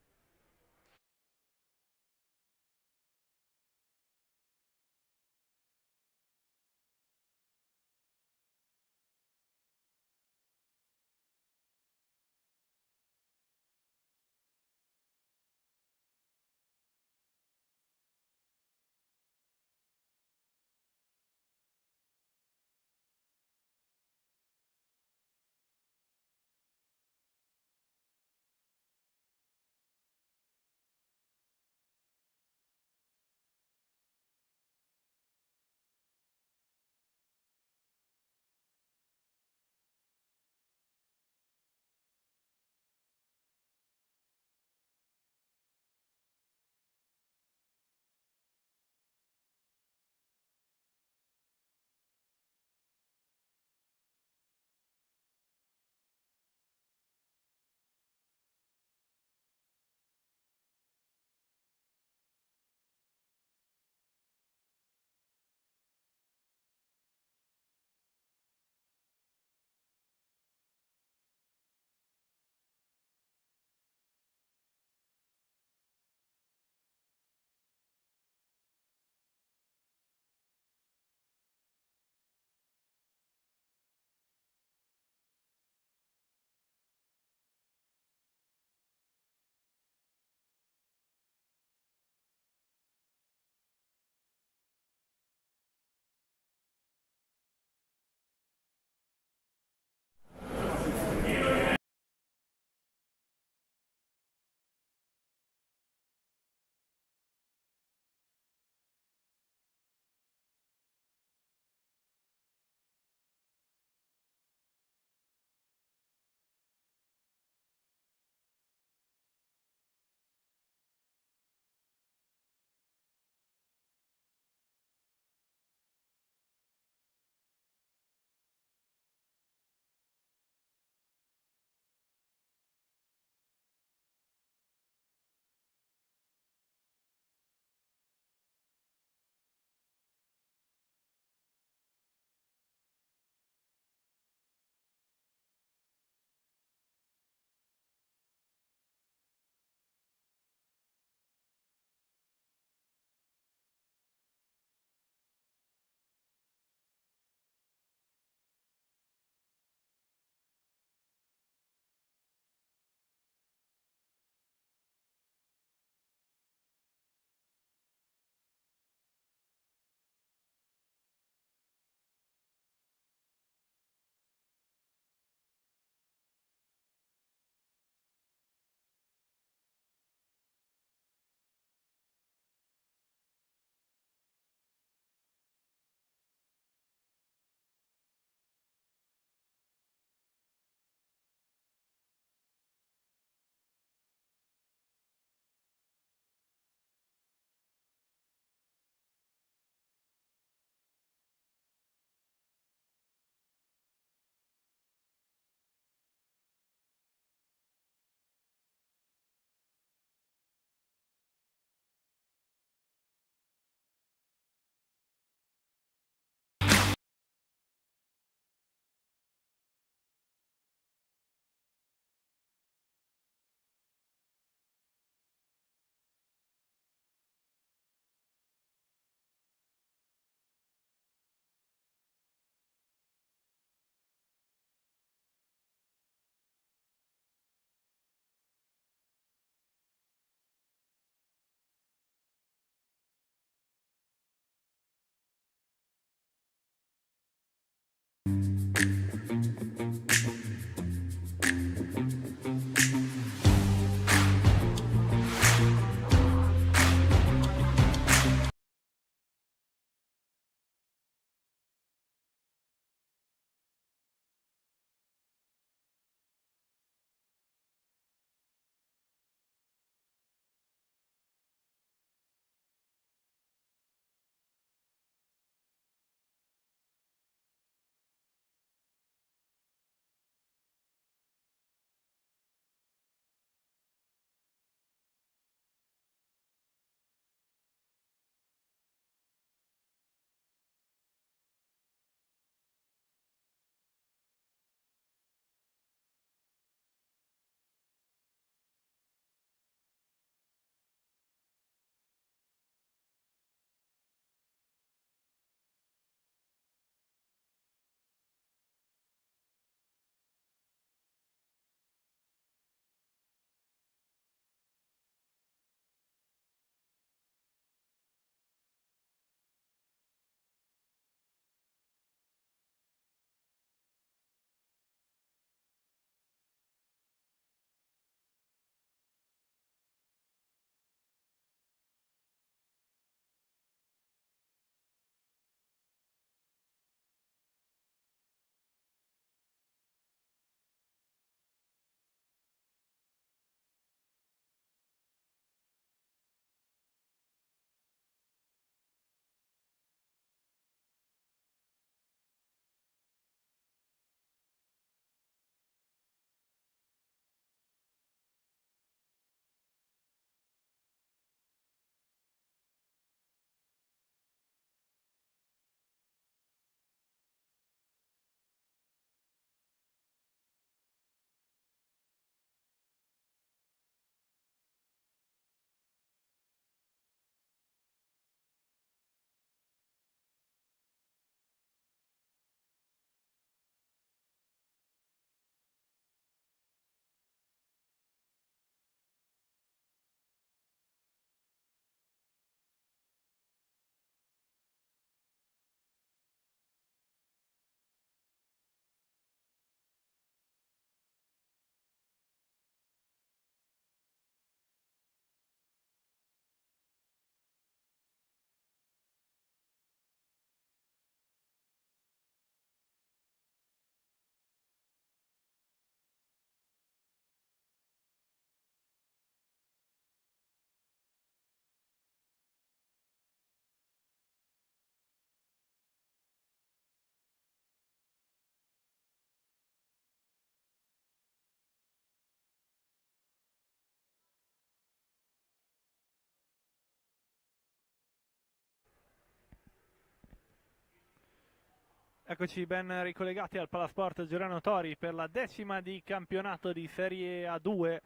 Eccoci ben ricollegati al Palasport Giuliano Tori per la 10ª di campionato di Serie A2,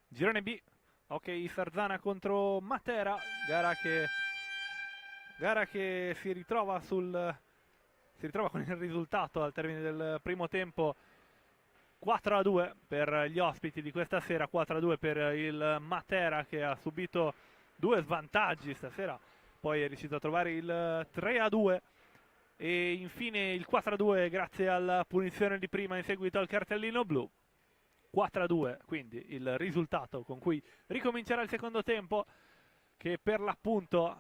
Girone B. Ok, Sarzana contro Matera, gara che si ritrova con il risultato al termine del primo tempo 4-2 per gli ospiti di questa sera, 4-2 per il Matera che ha subito 2 svantaggi stasera, poi è riuscito a trovare il 3-2 e infine il 4-2 grazie alla punizione di prima in seguito al cartellino blu. 4-2 quindi il risultato con cui ricomincerà il secondo tempo, che per l'appunto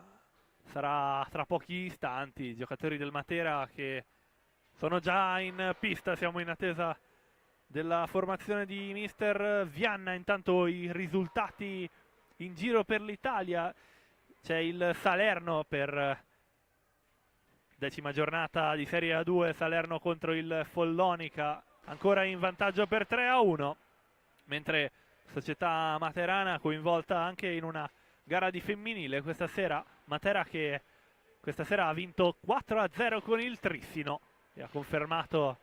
sarà tra pochi istanti. I giocatori del Matera che sono già in pista, siamo in attesa della formazione di mister Vianna. Intanto i risultati in giro per l'Italia: c'è il Salerno per 10ª giornata di Serie A2, Salerno contro il Follonica, ancora in vantaggio per 3-1, mentre società materana coinvolta anche in una gara di femminile questa sera. Matera che questa sera ha vinto 4-0 con il Trissino e ha confermato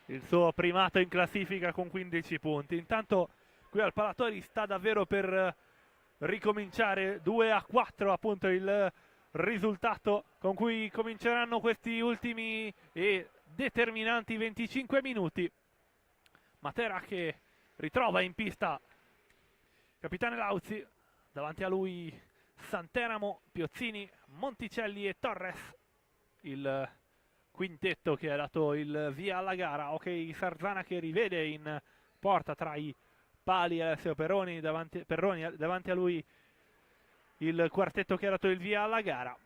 il suo primato in classifica con 15 punti. Intanto qui al Palatori sta davvero per ricominciare, 2-4 appunto il risultato con cui cominceranno questi ultimi e determinanti 25 minuti. Matera che ritrova in pista capitano Lauzi, davanti a lui Santeramo, Piozzini, Monticelli e Torres, il quintetto che ha dato il via alla gara. Ok, Sarzana che rivede in porta tra i pali Alessio Perroni, davanti a lui il quartetto che ha dato il via alla gara,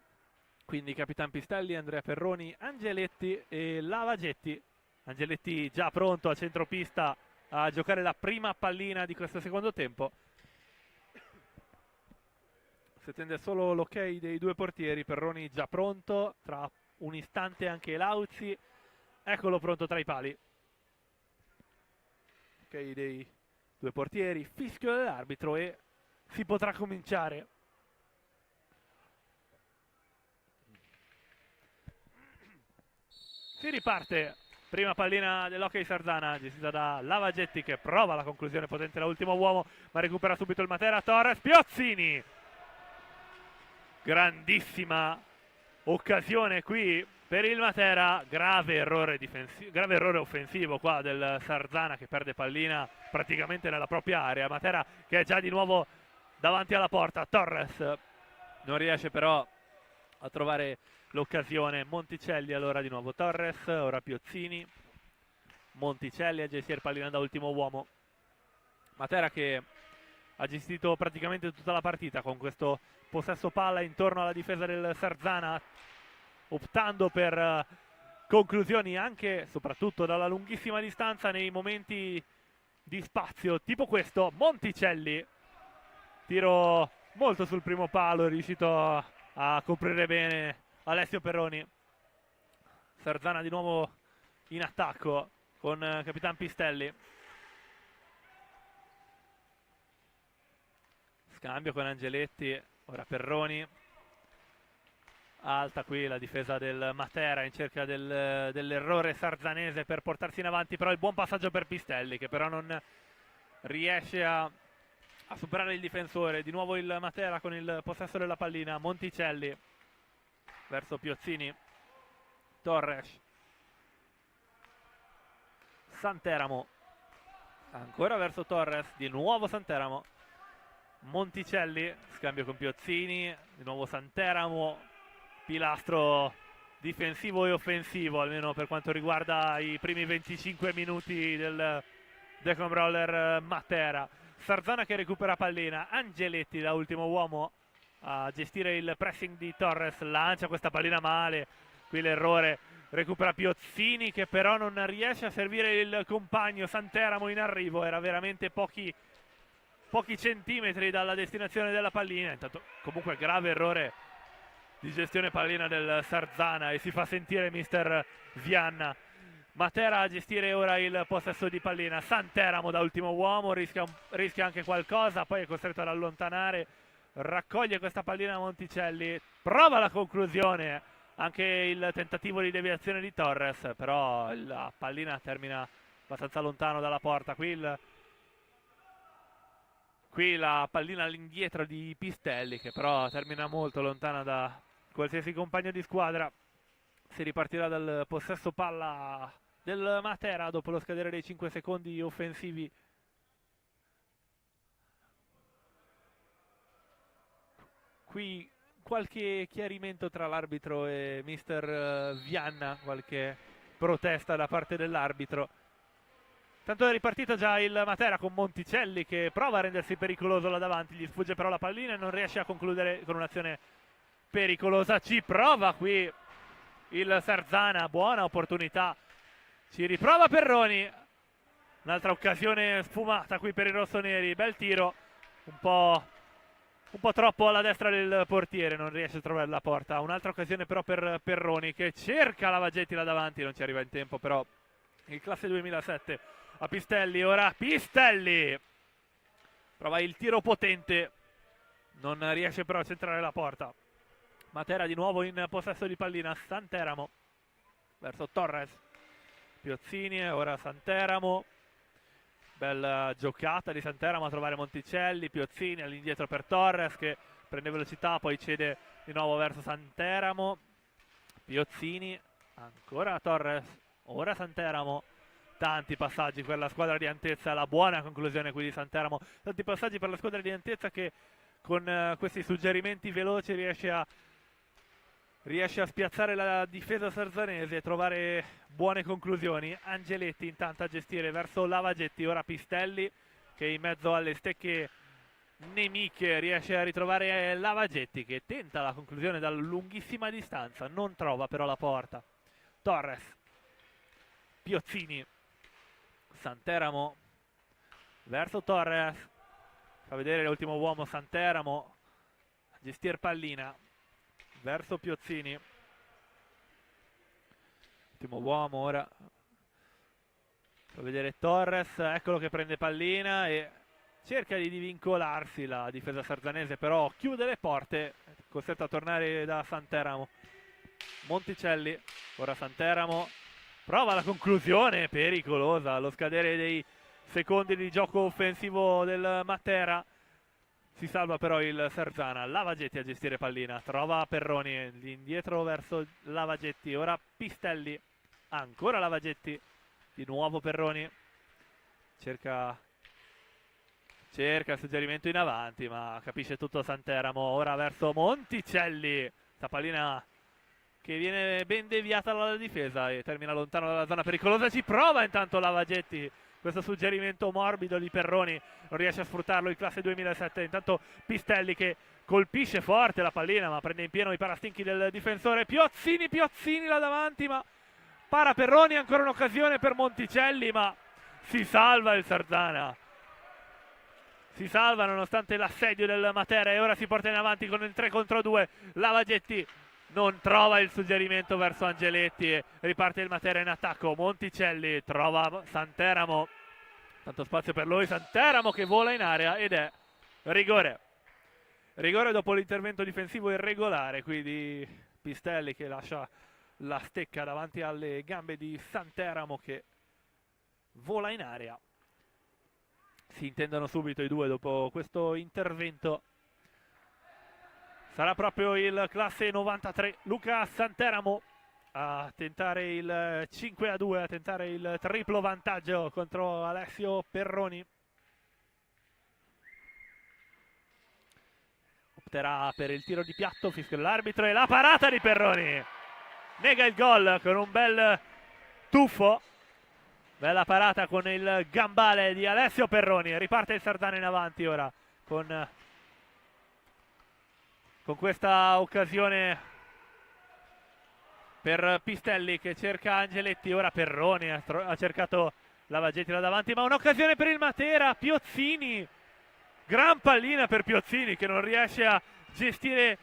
quindi Capitan Pistelli, Andrea Perroni, Angeletti e Lavagetti. Angeletti già pronto a centropista a giocare la prima pallina di questo secondo tempo. Si attende solo l'ok dei due portieri. Perroni già pronto, tra un istante anche Lauzi, eccolo pronto tra i pali. Ok dei due portieri, fischio dell'arbitro e si potrà cominciare. Si riparte, prima pallina dell'Hockey Sarzana gestita da Lavagetti che prova la conclusione potente da ultimo uomo, ma recupera subito il Matera. Torres, Piozzini, grandissima occasione qui per il Matera, grave errore offensivo qua del Sarzana che perde pallina praticamente nella propria area. Matera che è già di nuovo davanti alla porta, Torres non riesce però a trovare l'occasione. Monticelli allora di nuovo Torres, ora Piozzini, Monticelli a gestire pallina da ultimo uomo. Matera che ha gestito praticamente tutta la partita con questo possesso palla intorno alla difesa del Sarzana, optando per conclusioni anche soprattutto dalla lunghissima distanza nei momenti di spazio tipo questo. Monticelli, tiro molto sul primo palo, è riuscito a coprire bene Alessio Perroni. Sarzana di nuovo in attacco con Capitan Pistelli. Scambio con Angeletti, ora Perroni. Alta qui la difesa del Matera in cerca dell'errore sarzanese per portarsi in avanti, però il buon passaggio per Pistelli che però non riesce a superare il difensore. Di nuovo il Matera con il possesso della pallina. Monticelli verso Piozzini, Torres, Santeramo ancora verso Torres, di nuovo Santeramo, Monticelli, scambio con Piozzini, di nuovo Santeramo, pilastro difensivo e offensivo almeno per quanto riguarda i primi 25 minuti del Decon Roller Matera. Sarzana che recupera pallina, Angeletti da ultimo uomo a gestire il pressing di Torres, lancia questa pallina male, qui l'errore, recupera Piozzini che però non riesce a servire il compagno. Santeramo in arrivo, era veramente pochi centimetri dalla destinazione della pallina. Intanto comunque grave errore di gestione pallina del Sarzana e si fa sentire mister Vianna. Matera a gestire ora il possesso di pallina, Santeramo da ultimo uomo, rischia anche qualcosa, poi è costretto ad allontanare, raccoglie questa pallina Monticelli, prova la conclusione anche il tentativo di deviazione di Torres, però la pallina termina abbastanza lontano dalla porta. Qui la pallina all'indietro di Pistelli, che però termina molto lontana da qualsiasi compagno di squadra. Si ripartirà dal possesso palla del Matera dopo lo scadere dei 5 secondi offensivi. Qui qualche chiarimento tra l'arbitro e mister Vianna, qualche protesta da parte dell'arbitro. Tanto è ripartito già il Matera con Monticelli che prova a rendersi pericoloso là davanti, gli sfugge però la pallina e non riesce a concludere con un'azione pericolosa. Ci prova qui il Sarzana, buona opportunità, ci riprova Perroni, un'altra occasione sfumata qui per i rossoneri, bel tiro, un po' troppo alla destra del portiere, non riesce a trovare la porta. Un'altra occasione però per Perroni che cerca Lavagetti là davanti, non ci arriva in tempo però il classe 2007 a Pistelli. Ora Pistelli prova il tiro potente, non riesce però a centrare la porta. Matera di nuovo in possesso di pallina, Santeramo verso Torres, Piozzini, ora Santeramo, bella giocata di Santeramo a trovare Monticelli, Piozzini all'indietro per Torres che prende velocità, poi cede di nuovo verso Santeramo, Piozzini, ancora Torres, ora Santeramo. Tanti passaggi per la squadra di Antezza, la buona conclusione qui di Santeramo, tanti passaggi per la squadra di Antezza che con questi suggerimenti veloci riesce a spiazzare la difesa sarzanese e trovare buone conclusioni. Angeletti intanto a gestire verso Lavagetti, ora Pistelli che in mezzo alle stecche nemiche riesce a ritrovare Lavagetti che tenta la conclusione da lunghissima distanza, non trova però la porta. Torres, Piozzini, Santeramo verso Torres, fa vedere l'ultimo uomo Santeramo, gestire pallina verso Piozzini, ultimo uomo ora, fa vedere Torres, eccolo che prende pallina e cerca di divincolarsi la difesa sarzanese, però chiude le porte, costretto a tornare da Santeramo. Monticelli, ora Santeramo, prova la conclusione, pericolosa, allo scadere dei secondi di gioco offensivo del Matera. Si salva però il Sarzana, Lavagetti a gestire pallina, trova Perroni, indietro verso Lavagetti, ora Pistelli, ancora Lavagetti, di nuovo Perroni, cerca il suggerimento in avanti ma capisce tutto Santeramo, ora verso Monticelli, sta pallina che viene ben deviata dalla difesa e termina lontano dalla zona pericolosa. Ci prova intanto Lavagetti, questo suggerimento morbido di Perroni non riesce a sfruttarlo il classe 2007. Intanto Pistelli che colpisce forte la pallina ma prende in pieno i parastinchi del difensore. Piozzini là davanti ma para Perroni, ancora un'occasione per Monticelli ma si salva il Sarzana, si salva nonostante l'assedio del Matera e ora si porta in avanti con il 3 contro 2. Lavagetti non trova il suggerimento verso Angeletti e riparte il Matera in attacco. Monticelli trova Santeramo, tanto spazio per lui, Santeramo che vola in area ed è rigore dopo l'intervento difensivo irregolare qui di Pistelli che lascia la stecca davanti alle gambe di Santeramo che vola in area. Si intendono subito i due dopo questo intervento. Sarà proprio il classe 93 Luca Santeramo a tentare il 5-2, a tentare il triplo vantaggio contro Alessio Perroni. Opterà per il tiro di piatto, fischia l'arbitro e la parata di Perroni. Nega il gol con un bel tuffo. Bella parata con il gambale di Alessio Perroni. Riparte il Sarzana in avanti ora con questa occasione per Pistelli che cerca Angeletti, ora Perroni ha cercato Lavagetti là davanti ma un'occasione per il Matera. Piozzini, gran pallina per Piozzini che non riesce a gestire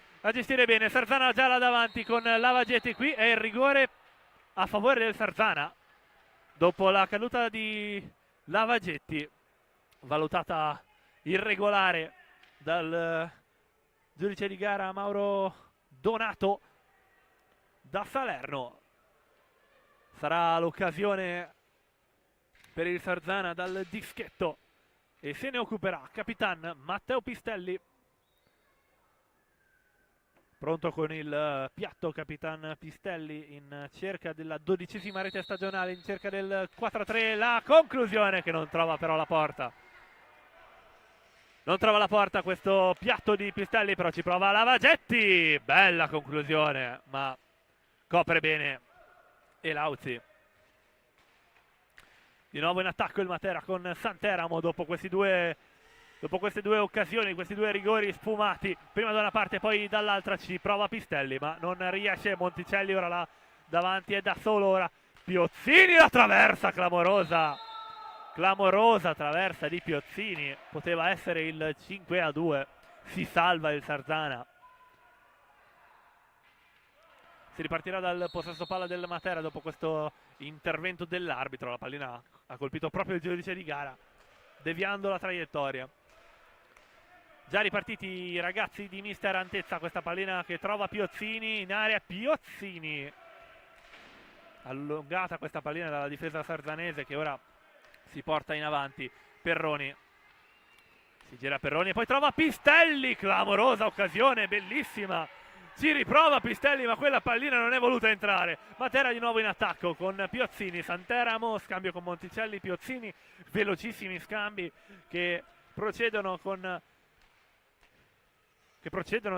bene. Sarzana già là davanti con Lavagetti, qui è il rigore a favore del Sarzana dopo la caduta di Lavagetti, valutata irregolare dal giudice di gara Mauro Donato. da Salerno. Sarà l'occasione per il Sarzana dal dischetto e se ne occuperà Capitan Matteo Pistelli. Pronto con il piatto Capitan Pistelli in cerca della 12ª rete stagionale, in cerca del 4-3, la conclusione che non trova però la porta. Non trova la porta questo piatto di Pistelli, però ci prova Lavagetti. Bella conclusione, ma copre bene Elauzi. Di nuovo in attacco il Matera con Santeramo dopo queste due occasioni, questi due rigori sfumati, prima da una parte poi dall'altra. Ci prova Pistelli ma non riesce. Monticelli ora là davanti è da solo ora. Piozzini, la traversa clamorosa traversa di Piozzini, poteva essere il 5-2. Si salva il Sarzana. Si ripartirà dal possesso palla del Matera dopo questo intervento dell'arbitro. La pallina ha colpito proprio il giudice di gara, deviando la traiettoria. Già ripartiti i ragazzi di mister Antezza. Questa pallina che trova Piozzini in area. Piozzini, allungata questa pallina dalla difesa sarzanese che ora si porta in avanti. Perroni, si gira Perroni e poi trova Pistelli. Clamorosa occasione, bellissima. Ci riprova Pistelli ma quella pallina non è voluta entrare. Matera di nuovo in attacco con Piozzini, Santeramo, scambio con Monticelli, Piozzini, velocissimi scambi che procedono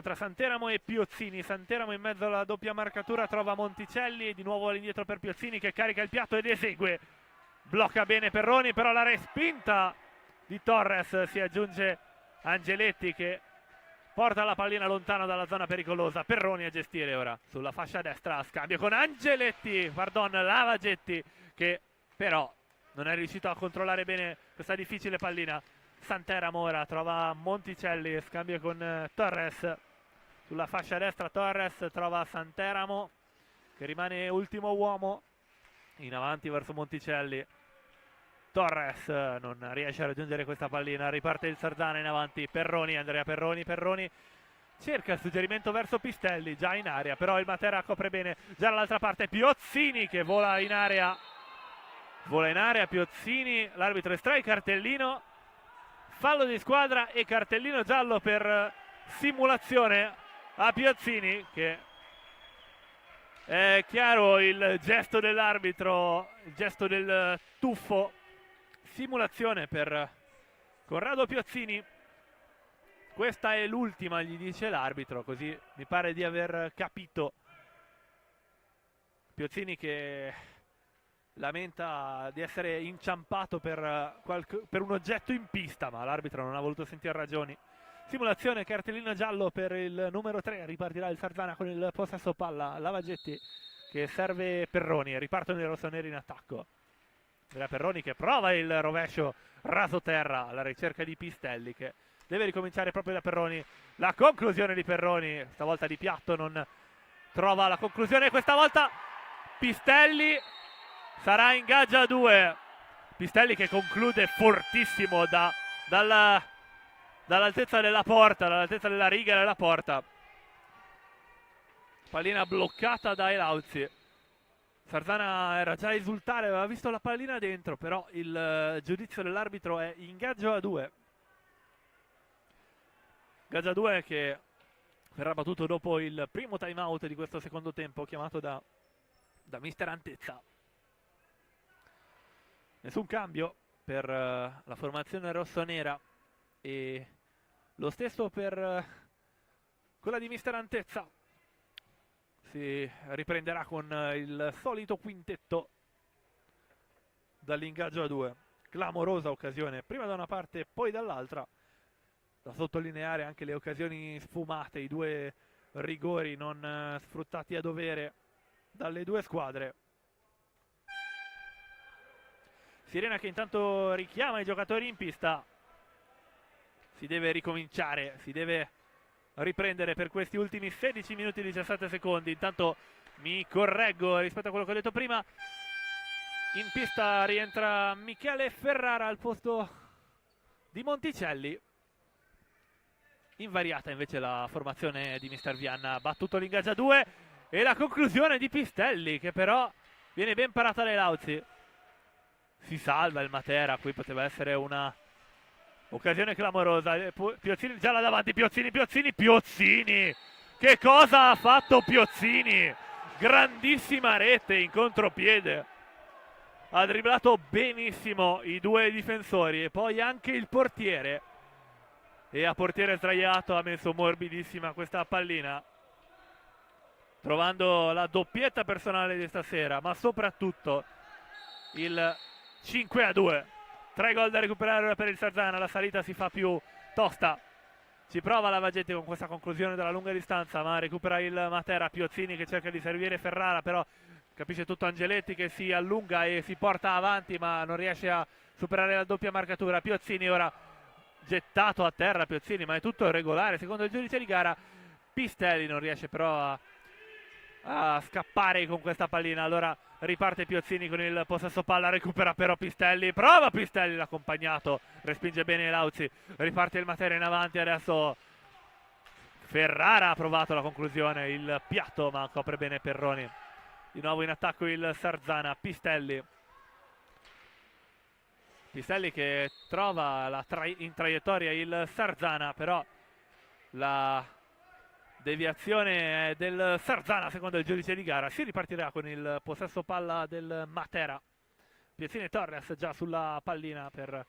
tra Santeramo e Piozzini. Santeramo in mezzo alla doppia marcatura trova Monticelli, di nuovo all'indietro per Piozzini che carica il piatto ed esegue. Blocca bene Perroni, però la respinta di Torres, si aggiunge Angeletti che porta la pallina lontano dalla zona pericolosa. Perroni a gestire ora sulla fascia destra, scambio con Lavagetti che però non è riuscito a controllare bene questa difficile pallina. Santeramo ora trova Monticelli, scambio con Torres sulla fascia destra. Torres trova Santeramo che rimane ultimo uomo in avanti verso Monticelli. Torres non riesce a raggiungere questa pallina, riparte il Sarzana in avanti. Perroni, Andrea Perroni cerca il suggerimento verso Pistelli, già in area, però il Matera copre bene. Già dall'altra parte Piozzini che vola in area Piozzini, l'arbitro estrae cartellino, fallo di squadra e cartellino giallo per simulazione a Piozzini, che è chiaro il gesto dell'arbitro, il gesto del tuffo. Simulazione per Corrado Piozzini. Questa è l'ultima, gli dice l'arbitro, così mi pare di aver capito. Piozzini che lamenta di essere inciampato per un oggetto in pista, ma l'arbitro non ha voluto sentire ragioni. Simulazione, cartellino giallo per il numero 3. Ripartirà il Sarzana con il possesso palla. Lavagetti che serve Perroni. Ripartono i rossoneri in attacco. Andrea Perroni che prova il rovescio rasoterra alla ricerca di Pistelli che deve ricominciare proprio da Perroni. La conclusione di Perroni, stavolta di piatto non trova la conclusione, questa volta Pistelli sarà in gaggia 2. Pistelli che conclude fortissimo dall'altezza della porta, dall'altezza della riga della porta. Pallina bloccata da Elauzi. Sarzana era già a esultare, aveva visto la pallina dentro, però il giudizio dell'arbitro è ingaggio a 2. Ingaggio a 2 che verrà battuto dopo il primo time out di questo secondo tempo chiamato da mister Antezza. Nessun cambio per la formazione rossonera e lo stesso per quella di mister Antezza. Si riprenderà con il solito quintetto dall'ingaggio a 2. Clamorosa occasione, prima da una parte e poi dall'altra. Da sottolineare anche le occasioni sfumate, i due rigori non sfruttati a dovere dalle due squadre. Sirena che intanto richiama i giocatori in pista. Si deve ricominciare, si deve riprendere per questi ultimi 16 minuti e 17 secondi. Intanto mi correggo rispetto a quello che ho detto prima. In pista rientra Michele Ferrara al posto di Monticelli. Invariata invece la formazione di mister Vianna. Battuto l'ingaggio a 2 E la conclusione di Pistelli, che però viene ben parata dai Lauzi. Si salva il Matera, qui poteva essere una occasione clamorosa. Piozzini già là davanti, Piozzini. Che cosa ha fatto Piozzini? Grandissima rete in contropiede. Ha dribblato benissimo i due difensori e poi anche il portiere. E a portiere sdraiato ha messo morbidissima questa pallina, trovando la doppietta personale di stasera, ma soprattutto il 5-2. 3 gol da recuperare ora per il Sarzana, la salita si fa più tosta. Ci prova Lavagetti con questa conclusione dalla lunga distanza, ma recupera il Matera. Piozzini che cerca di servire Ferrara, però capisce tutto Angeletti che si allunga e si porta avanti, ma non riesce a superare la doppia marcatura. Piozzini ora gettato a terra, Piozzini, ma è tutto regolare secondo il giudice di gara. Pistelli non riesce però a scappare con questa pallina, allora riparte Piozzini con il possesso palla, recupera però Pistelli, prova Pistelli, l'accompagnato, respinge bene Lauzi, riparte il Matera in avanti, adesso Ferrara ha provato la conclusione, il piatto, ma copre bene Perroni. Di nuovo in attacco il Sarzana. Pistelli che trova in traiettoria il Sarzana, però la deviazione è del Sarzana secondo il giudice di gara. Si ripartirà con il possesso palla del Matera. Piozzini e Torres già sulla pallina per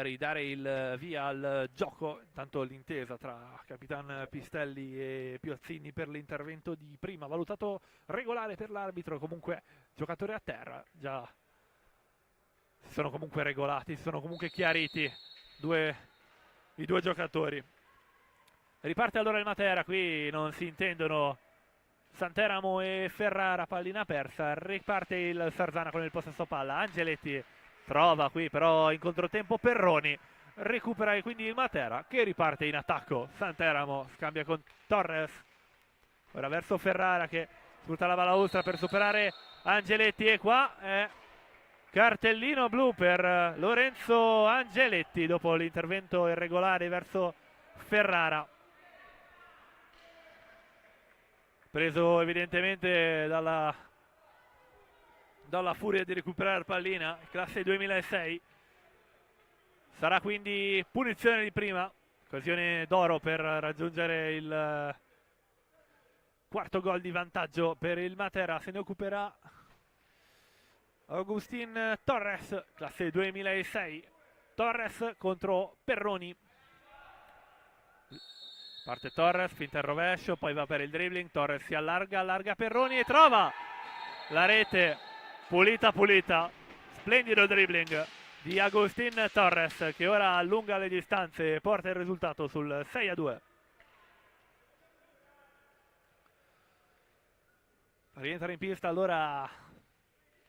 ridare il via al gioco. Intanto l'intesa tra Capitan Pistelli e Piozzini per l'intervento di prima, valutato regolare per l'arbitro, comunque giocatore a terra, già si sono comunque regolati, si sono comunque chiariti i due giocatori. Riparte allora il Matera, qui non si intendono Santeramo e Ferrara, pallina persa, riparte il Sarzana con il possesso palla. Angeletti trova qui però in controtempo Perroni, recupera quindi il Matera che riparte in attacco. Santeramo scambia con Torres, ora verso Ferrara che sfrutta la balaustra per superare Angeletti, e qua è cartellino blu per Lorenzo Angeletti dopo l'intervento irregolare verso Ferrara, preso evidentemente dalla furia di recuperare pallina. Classe 2006, sarà quindi punizione di prima, occasione d'oro per raggiungere il quarto gol di vantaggio per il Matera. Se ne occuperà Agustin Torres, classe 2006. Torres contro Perroni, parte Torres, finta il rovescio, poi va per il dribbling, Torres si allarga Perroni e trova la rete. Pulita, splendido dribbling di Agustin Torres che ora allunga le distanze e porta il risultato sul 6-2. Rientra in pista allora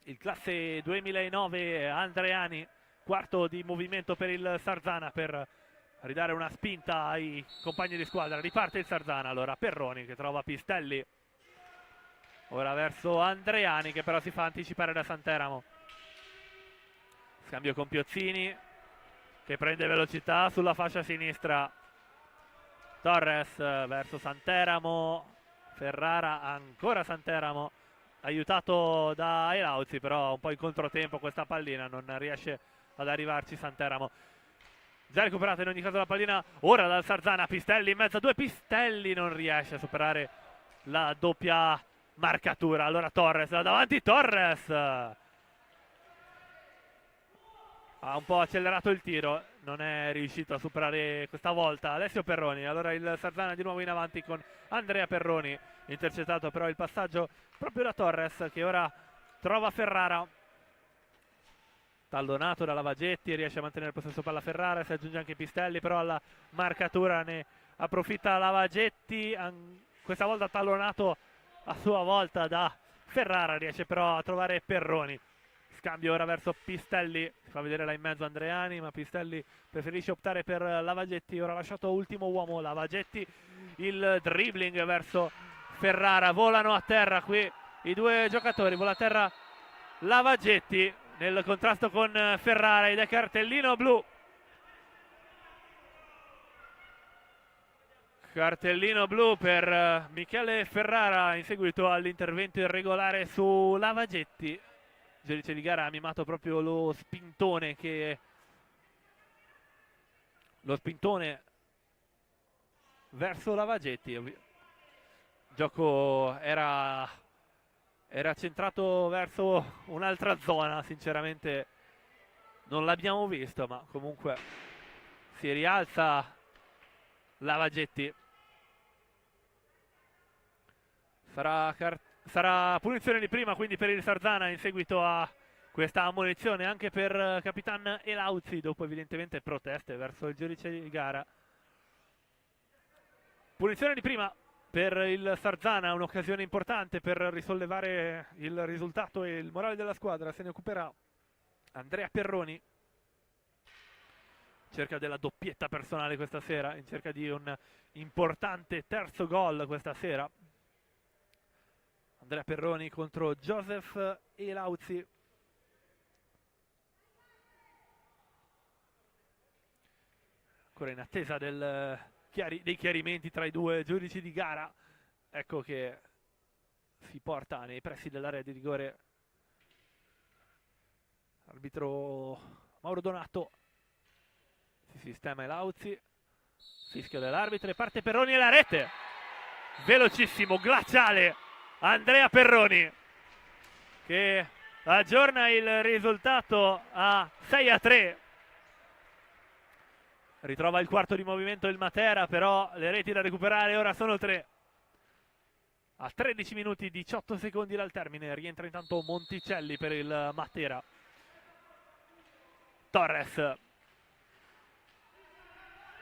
il classe 2009 Andreani, quarto di movimento per il Sarzana per ridare una spinta ai compagni di squadra. Riparte il Sarzana, allora Perroni che trova Pistelli, ora verso Andreani che però si fa anticipare da Santeramo. Scambio con Piozzini che prende velocità sulla fascia sinistra. Torres verso Santeramo, Ferrara, ancora Santeramo, aiutato da Elauzi, però un po' in controtempo questa pallina, non riesce ad arrivarci Santeramo. Già recuperata in ogni caso la pallina ora dal Sarzana. Pistelli in mezzo a due, Pistelli non riesce a superare la doppia marcatura, allora Torres da davanti, Torres ha un po' accelerato il tiro, non è riuscito a superare questa volta Alessio Perroni. Allora il Sarzana di nuovo in avanti con Andrea Perroni, intercettato però il passaggio proprio da Torres che ora trova Ferrara, tallonato da Lavagetti, riesce a mantenere il possesso palla Ferrara, si aggiunge anche Pistelli, però alla marcatura ne approfitta Lavagetti, questa volta tallonato a sua volta da Ferrara, riesce però a trovare Perroni. Scambio ora verso Pistelli, si fa vedere là in mezzo Andreani, ma Pistelli preferisce optare per Lavagetti, ora lasciato ultimo uomo Lavagetti, il dribbling verso Ferrara, volano a terra qui i due giocatori, vola a terra Lavagetti nel contrasto con Ferrara ed è cartellino blu. Cartellino blu per Michele Ferrara in seguito all'intervento irregolare su Lavagetti. Il giudice di gara ha mimato proprio lo spintone verso Lavagetti. Il gioco era centrato verso un'altra zona, sinceramente non l'abbiamo visto, ma comunque si rialza Lavagetti. Sarà punizione di prima quindi per il Sarzana in seguito a questa ammonizione anche per Capitan Elauzzi, dopo evidentemente proteste verso il giudice di gara. Punizione di prima per il Sarzana, un'occasione importante per risollevare il risultato e il morale della squadra. Se ne occuperà Andrea Perroni, in cerca della doppietta personale questa sera, in cerca di un importante terzo gol questa sera. Andrea Perroni contro Joseph Elauzzi. Ancora in attesa dei chiarimenti tra i due giudici di gara. Ecco che si porta nei pressi dell'area di rigore arbitro Mauro Donato. Si sistema Elauzzi, fischio dell'arbitro e parte Perroni e la rete. Velocissimo, glaciale Andrea Perroni che aggiorna il risultato a 6-3. Ritrova il quarto di movimento il Matera, però le reti da recuperare ora sono 3. A 13 minuti 18 secondi dal termine rientra intanto Monticelli per il Matera. Torres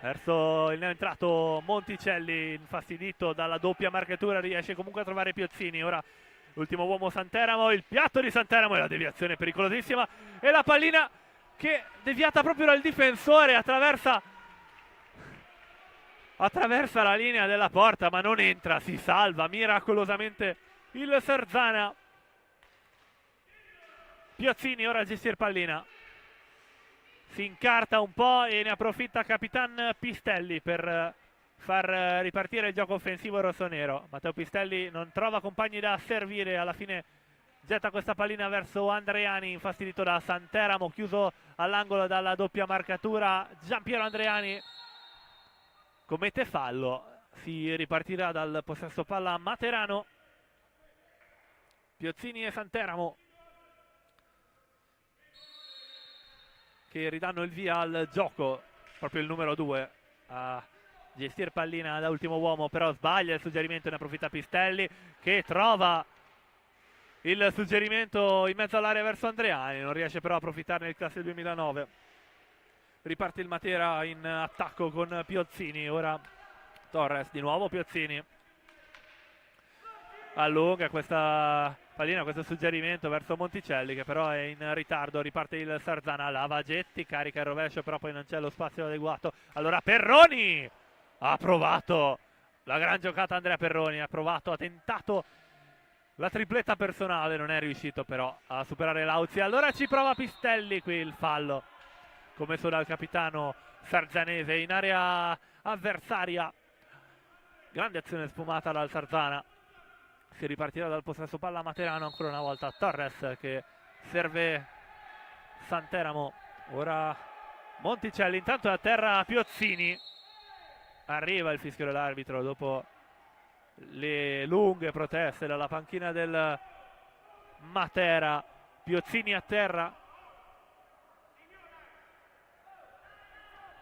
verso il neoentrato Monticelli, infastidito dalla doppia marcatura, riesce comunque a trovare Piozzini. Ora l'ultimo uomo Santeramo, il piatto di Santeramo e la deviazione pericolosissima e la pallina che deviata proprio dal difensore attraversa la linea della porta, ma non entra, si salva miracolosamente il Sarzana. Piozzini ora a gestire pallina, si incarta un po' e ne approfitta Capitan Pistelli per far ripartire il gioco offensivo rossonero. Matteo Pistelli non trova compagni da servire, alla fine getta questa pallina verso Andreani, infastidito da Santeramo, chiuso all'angolo dalla doppia marcatura. Giampiero Andreani commette fallo, si ripartirà dal possesso palla materano. Piozzini e Santeramo che ridanno il via al gioco, proprio il numero 2 a gestire pallina da ultimo uomo, però sbaglia il suggerimento, ne approfitta Pistelli che trova il suggerimento in mezzo all'area verso Andreani, non riesce però a approfittarne il classe 2009. Riparte il Matera in attacco con Piozzini, ora Torres, di nuovo Piozzini allunga questa pallina, questo suggerimento verso Monticelli che però è in ritardo. Riparte il Sarzana, Lavagetti carica il rovescio, però poi non c'è lo spazio adeguato. Allora Perroni ha provato la gran giocata, Andrea Perroni ha provato, ha tentato la tripletta personale, non è riuscito però a superare Lauzzi. Allora ci prova Pistelli, qui il fallo commesso dal capitano sarzanese in area avversaria. Grande azione sfumata dal Sarzana. Si ripartirà dal possesso palla materano ancora una volta. Torres che serve Santeramo. Ora Monticelli, intanto è a terra Piozzini. Arriva il fischio dell'arbitro dopo le lunghe proteste dalla panchina del Matera. Piozzini a terra.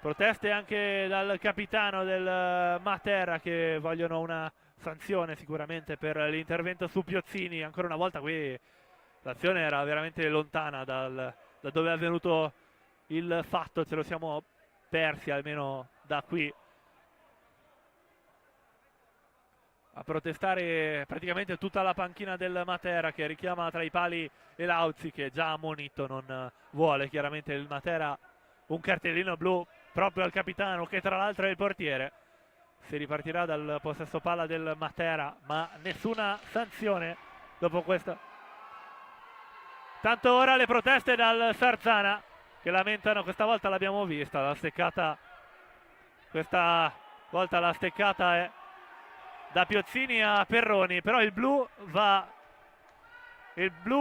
Proteste anche dal capitano del Matera che vogliono una sanzione sicuramente per l'intervento su Piozzini. Ancora una volta qui l'azione era veramente lontana da dove è avvenuto il fatto, ce lo siamo persi almeno da qui. A protestare praticamente tutta la panchina del Matera che richiama tra i pali Elauzzi che già ammonito non vuole chiaramente il Matera un cartellino blu proprio al capitano che tra l'altro è il portiere. Si ripartirà dal possesso palla del Matera, ma nessuna sanzione dopo questo. Tanto ora le proteste dal Sarzana che lamentano, questa volta l'abbiamo vista, l'ha seccata questa Volta la steccata è da Piozzini a Perroni, però il blu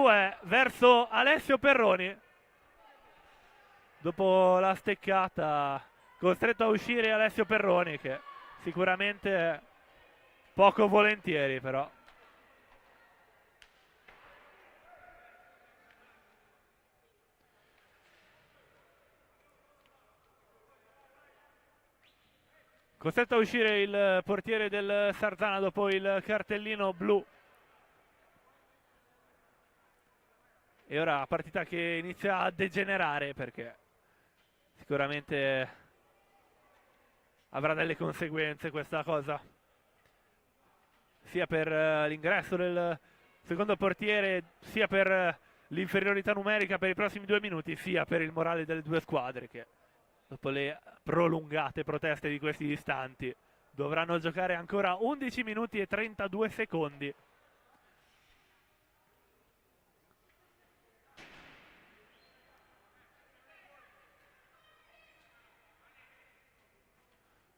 è verso Alessio Perroni. Dopo la steccata costretto a uscire Alessio Perroni, che sicuramente poco volentieri però. Costretto a uscire il portiere del Sarzana dopo il cartellino blu. E ora partita che inizia a degenerare, perché sicuramente avrà delle conseguenze questa cosa, sia per l'ingresso del secondo portiere, sia per l'inferiorità numerica per i prossimi 2 minuti, sia per il morale delle due squadre, che dopo le prolungate proteste di questi istanti dovranno giocare ancora 11 minuti e 32 secondi.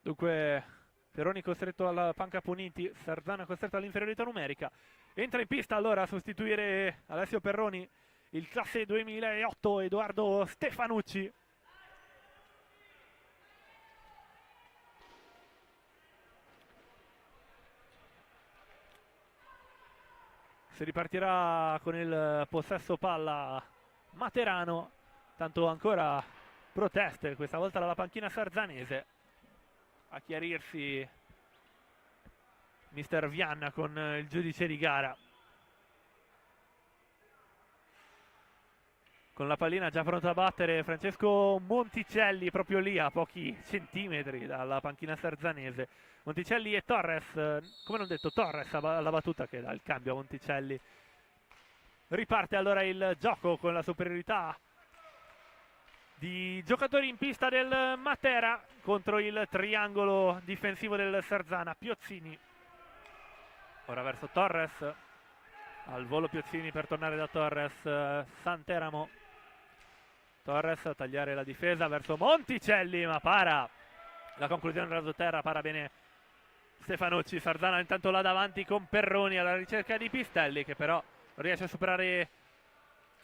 Dunque Perroni costretto alla panca puniti, Sarzana costretto all'inferiorità numerica. Entra in pista allora a sostituire Alessio Perroni il classe 2008 Edoardo Stefanucci. Si ripartirà con il possesso palla Materano, tanto ancora proteste, questa volta dalla panchina sarzanese. A chiarirsi mister Vianna con il giudice di gara. Con la pallina già pronto a battere Francesco Monticelli, proprio lì a pochi centimetri dalla panchina sarzanese. Monticelli e Torres, come non detto, Torres alla battuta che dà il cambio a Monticelli. Riparte allora il gioco con la superiorità di giocatori in pista del Matera contro il triangolo difensivo del Sarzana. Piozzini ora verso Torres, al volo Piozzini per tornare da Torres. Santeramo, Torres a tagliare la difesa verso Monticelli, ma para la conclusione della terra, para bene Stefanucci. Sarzana intanto là davanti con Perroni alla ricerca di Pistelli, che però non riesce a superare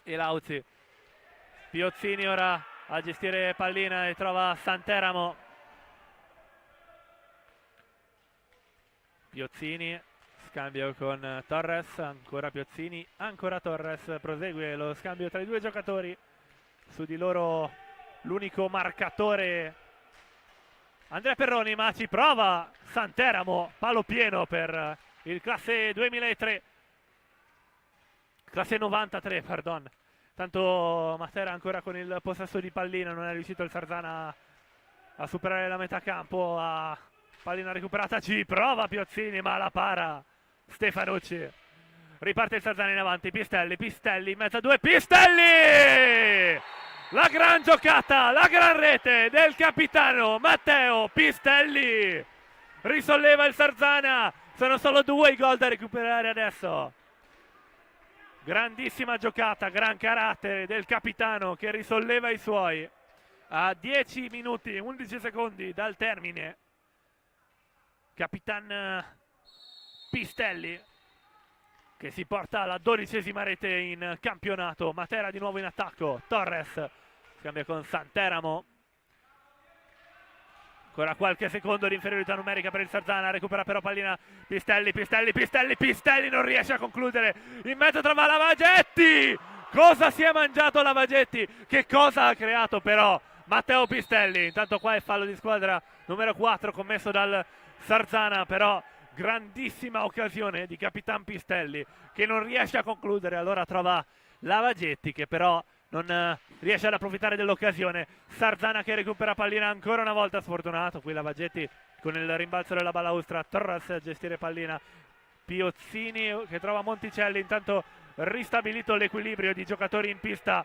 Elauzi. Piozzini ora a gestire pallina e trova Santeramo. Piozzini, scambio con Torres, ancora Piozzini, ancora Torres, prosegue lo scambio tra i due giocatori. Su di loro l'unico marcatore Andrea Perroni, ma ci prova Santeramo, palo pieno per il classe 2003, classe 93, pardon. Tanto Matera ancora con il possesso di pallina, non è riuscito il Sarzana a superare la metà campo. A pallina recuperata ci prova Piozzini, ma la para Stefanucci. Riparte il Sarzana in avanti, Pistelli in mezzo a due, Pistelli! La gran giocata, la gran rete del capitano Matteo Pistelli. Risolleva il Sarzana, sono solo 2 i gol da recuperare adesso. Grandissima giocata, gran carattere del capitano che risolleva i suoi. A 10 minuti e 11 secondi dal termine, Capitan Pistelli che si porta alla 12ª rete in campionato. Matera di nuovo in attacco, Torres scambia con Santeramo. Ancora qualche secondo di inferiorità numerica per il Sarzana, recupera però pallina Pistelli non riesce a concludere, in mezzo trova Lavagetti. Cosa si è mangiato Lavagetti? Che cosa ha creato però Matteo Pistelli? Intanto qua è fallo di squadra numero 4 commesso dal Sarzana, però grandissima occasione di Capitan Pistelli che non riesce a concludere, allora trova Lavagetti che però non riesce ad approfittare dell'occasione. Sarzana che recupera pallina ancora una volta, sfortunato qui Lavagetti con il rimbalzo della balaustra. Torres a gestire pallina, Piozzini che trova Monticelli, intanto ristabilito l'equilibrio di giocatori in pista.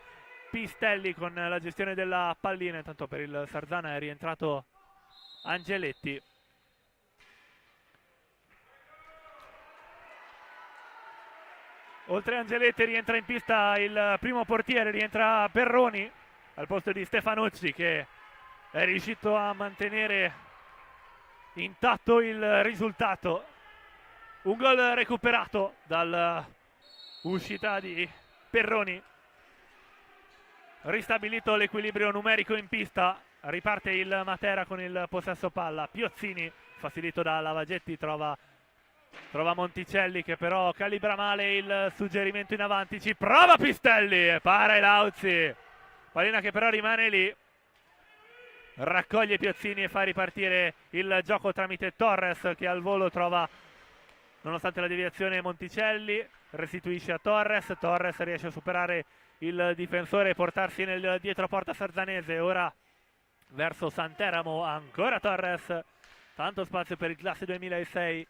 Pistelli con la gestione della pallina, intanto per il Sarzana è rientrato Angeletti. Oltre a Angeletti rientra in pista il primo portiere, rientra Perroni al posto di Stefanucci che è riuscito a mantenere intatto il risultato. Un gol recuperato dall'uscita di Perroni. Ristabilito l'equilibrio numerico in pista, riparte il Matera con il possesso palla. Piozzini, fastidito da Lavagetti, trova Monticelli che però calibra male il suggerimento in avanti. Ci prova Pistelli e para Lauzzi. Pallina che però rimane lì. Raccoglie Piozzini e fa ripartire il gioco tramite Torres che al volo trova, nonostante la deviazione, Monticelli. Restituisce a Torres. Torres riesce a superare il difensore e portarsi nel dietroporta sarzanese. Ora verso Santeramo, ancora Torres. Tanto spazio per il classe 2006.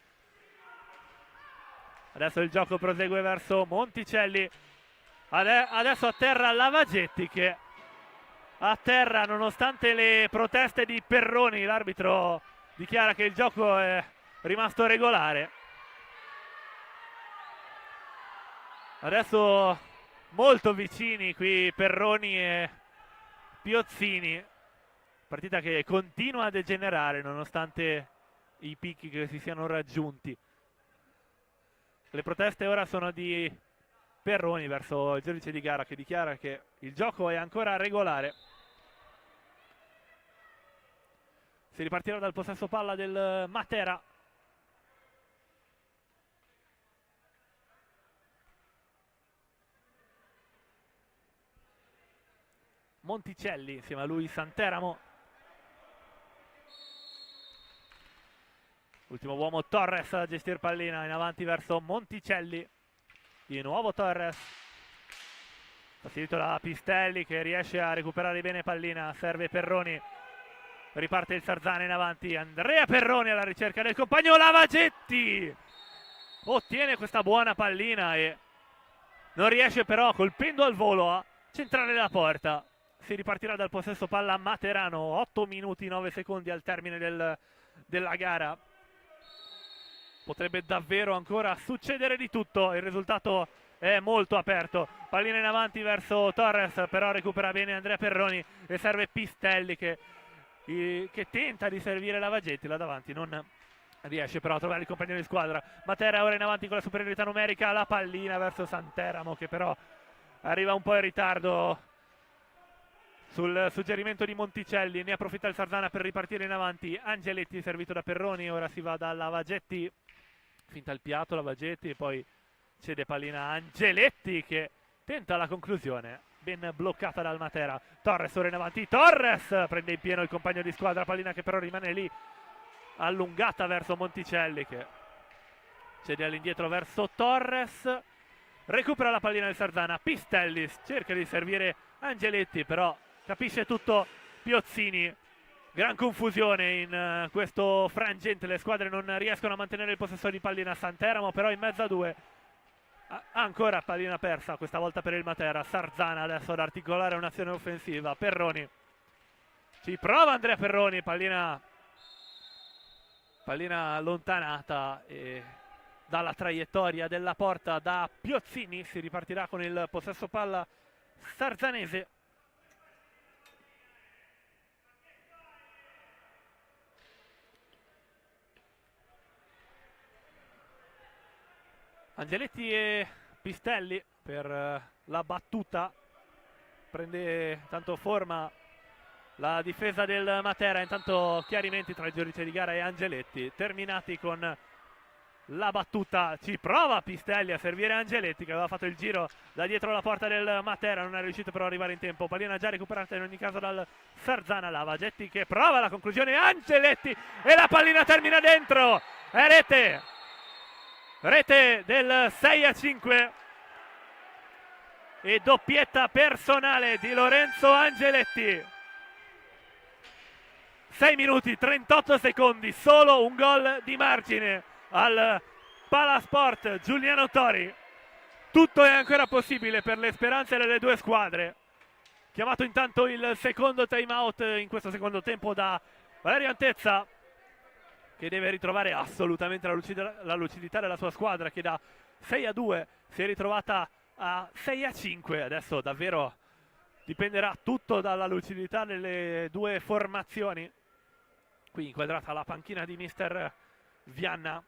Adesso il gioco prosegue verso Monticelli. Adesso a terra Lavagetti che a terra nonostante le proteste di Perroni. L'arbitro dichiara che il gioco è rimasto regolare. Adesso molto vicini qui Perroni e Piozzini. Partita che continua a degenerare nonostante i picchi che si siano raggiunti. Le proteste ora sono di Perroni verso il giudice di gara che dichiara che il gioco è ancora regolare. Si ripartirà dal possesso palla del Matera. Monticelli insieme a lui Santeramo. Ultimo uomo Torres a gestire pallina in avanti verso Monticelli. Di nuovo Torres. Facilito da Pistelli che riesce a recuperare bene pallina. Serve Perroni. Riparte il Sarzana in avanti. Andrea Perroni alla ricerca del compagno Lavagetti. Ottiene questa buona pallina e non riesce però, colpendo al volo, a centrare la porta. Si ripartirà dal possesso palla Materano. 8 minuti 9 secondi al termine della gara. Potrebbe davvero ancora succedere di tutto. Il risultato è molto aperto. Pallina in avanti verso Torres, però recupera bene Andrea Perroni e serve Pistelli che tenta di servire Lavagetti là davanti. Non riesce però a trovare il compagno di squadra. Matera ora in avanti con la superiorità numerica. La pallina verso Santeramo che però arriva un po' in ritardo sul suggerimento di Monticelli. Ne approfitta il Sarzana per ripartire in avanti. Angeletti servito da Perroni. Ora si va da Lavagetti. Finta il piatto Lavagetti e poi cede pallina a Angeletti che tenta la conclusione, ben bloccata dal Matera. Torres ora in avanti. Torres prende in pieno il compagno di squadra. Pallina che però rimane lì allungata verso Monticelli che cede all'indietro verso Torres. Recupera la pallina del Sarzana. Pistelli cerca di servire Angeletti, però capisce tutto Piozzini. Gran confusione in questo frangente, le squadre non riescono a mantenere il possesso di pallina. Santeramo però in mezzo a due. Ancora pallina persa, questa volta per il Matera. Sarzana adesso ad articolare un'azione offensiva. Perroni. Ci prova Andrea Perroni, pallina allontanata e dalla traiettoria della porta da Piozzini. Si ripartirà con il possesso palla sarzanese. Angeletti e Pistelli per la battuta. Prende tanto forma la difesa del Matera. Intanto chiarimenti tra il giudice di gara e Angeletti. Terminati con la battuta. Ci prova Pistelli a servire Angeletti che aveva fatto il giro da dietro la porta del Matera. Non è riuscito però ad arrivare in tempo. Pallina già recuperata in ogni caso dal Sarzana. Lavagetti che prova la conclusione. Angeletti e la pallina termina dentro. È rete. Rete del 6-5 e doppietta personale di Lorenzo Angeletti. 6 minuti 38 secondi, solo un gol di margine al Palasport Giuliano Tori. Tutto è ancora possibile per le speranze delle due squadre. Chiamato intanto il secondo time out in questo secondo tempo da Valerio Antezza, che deve ritrovare assolutamente la lucidità della sua squadra, che da 6-2 si è ritrovata a 6-5. Adesso davvero dipenderà tutto dalla lucidità delle due formazioni. Qui inquadrata la panchina di mister Vianna,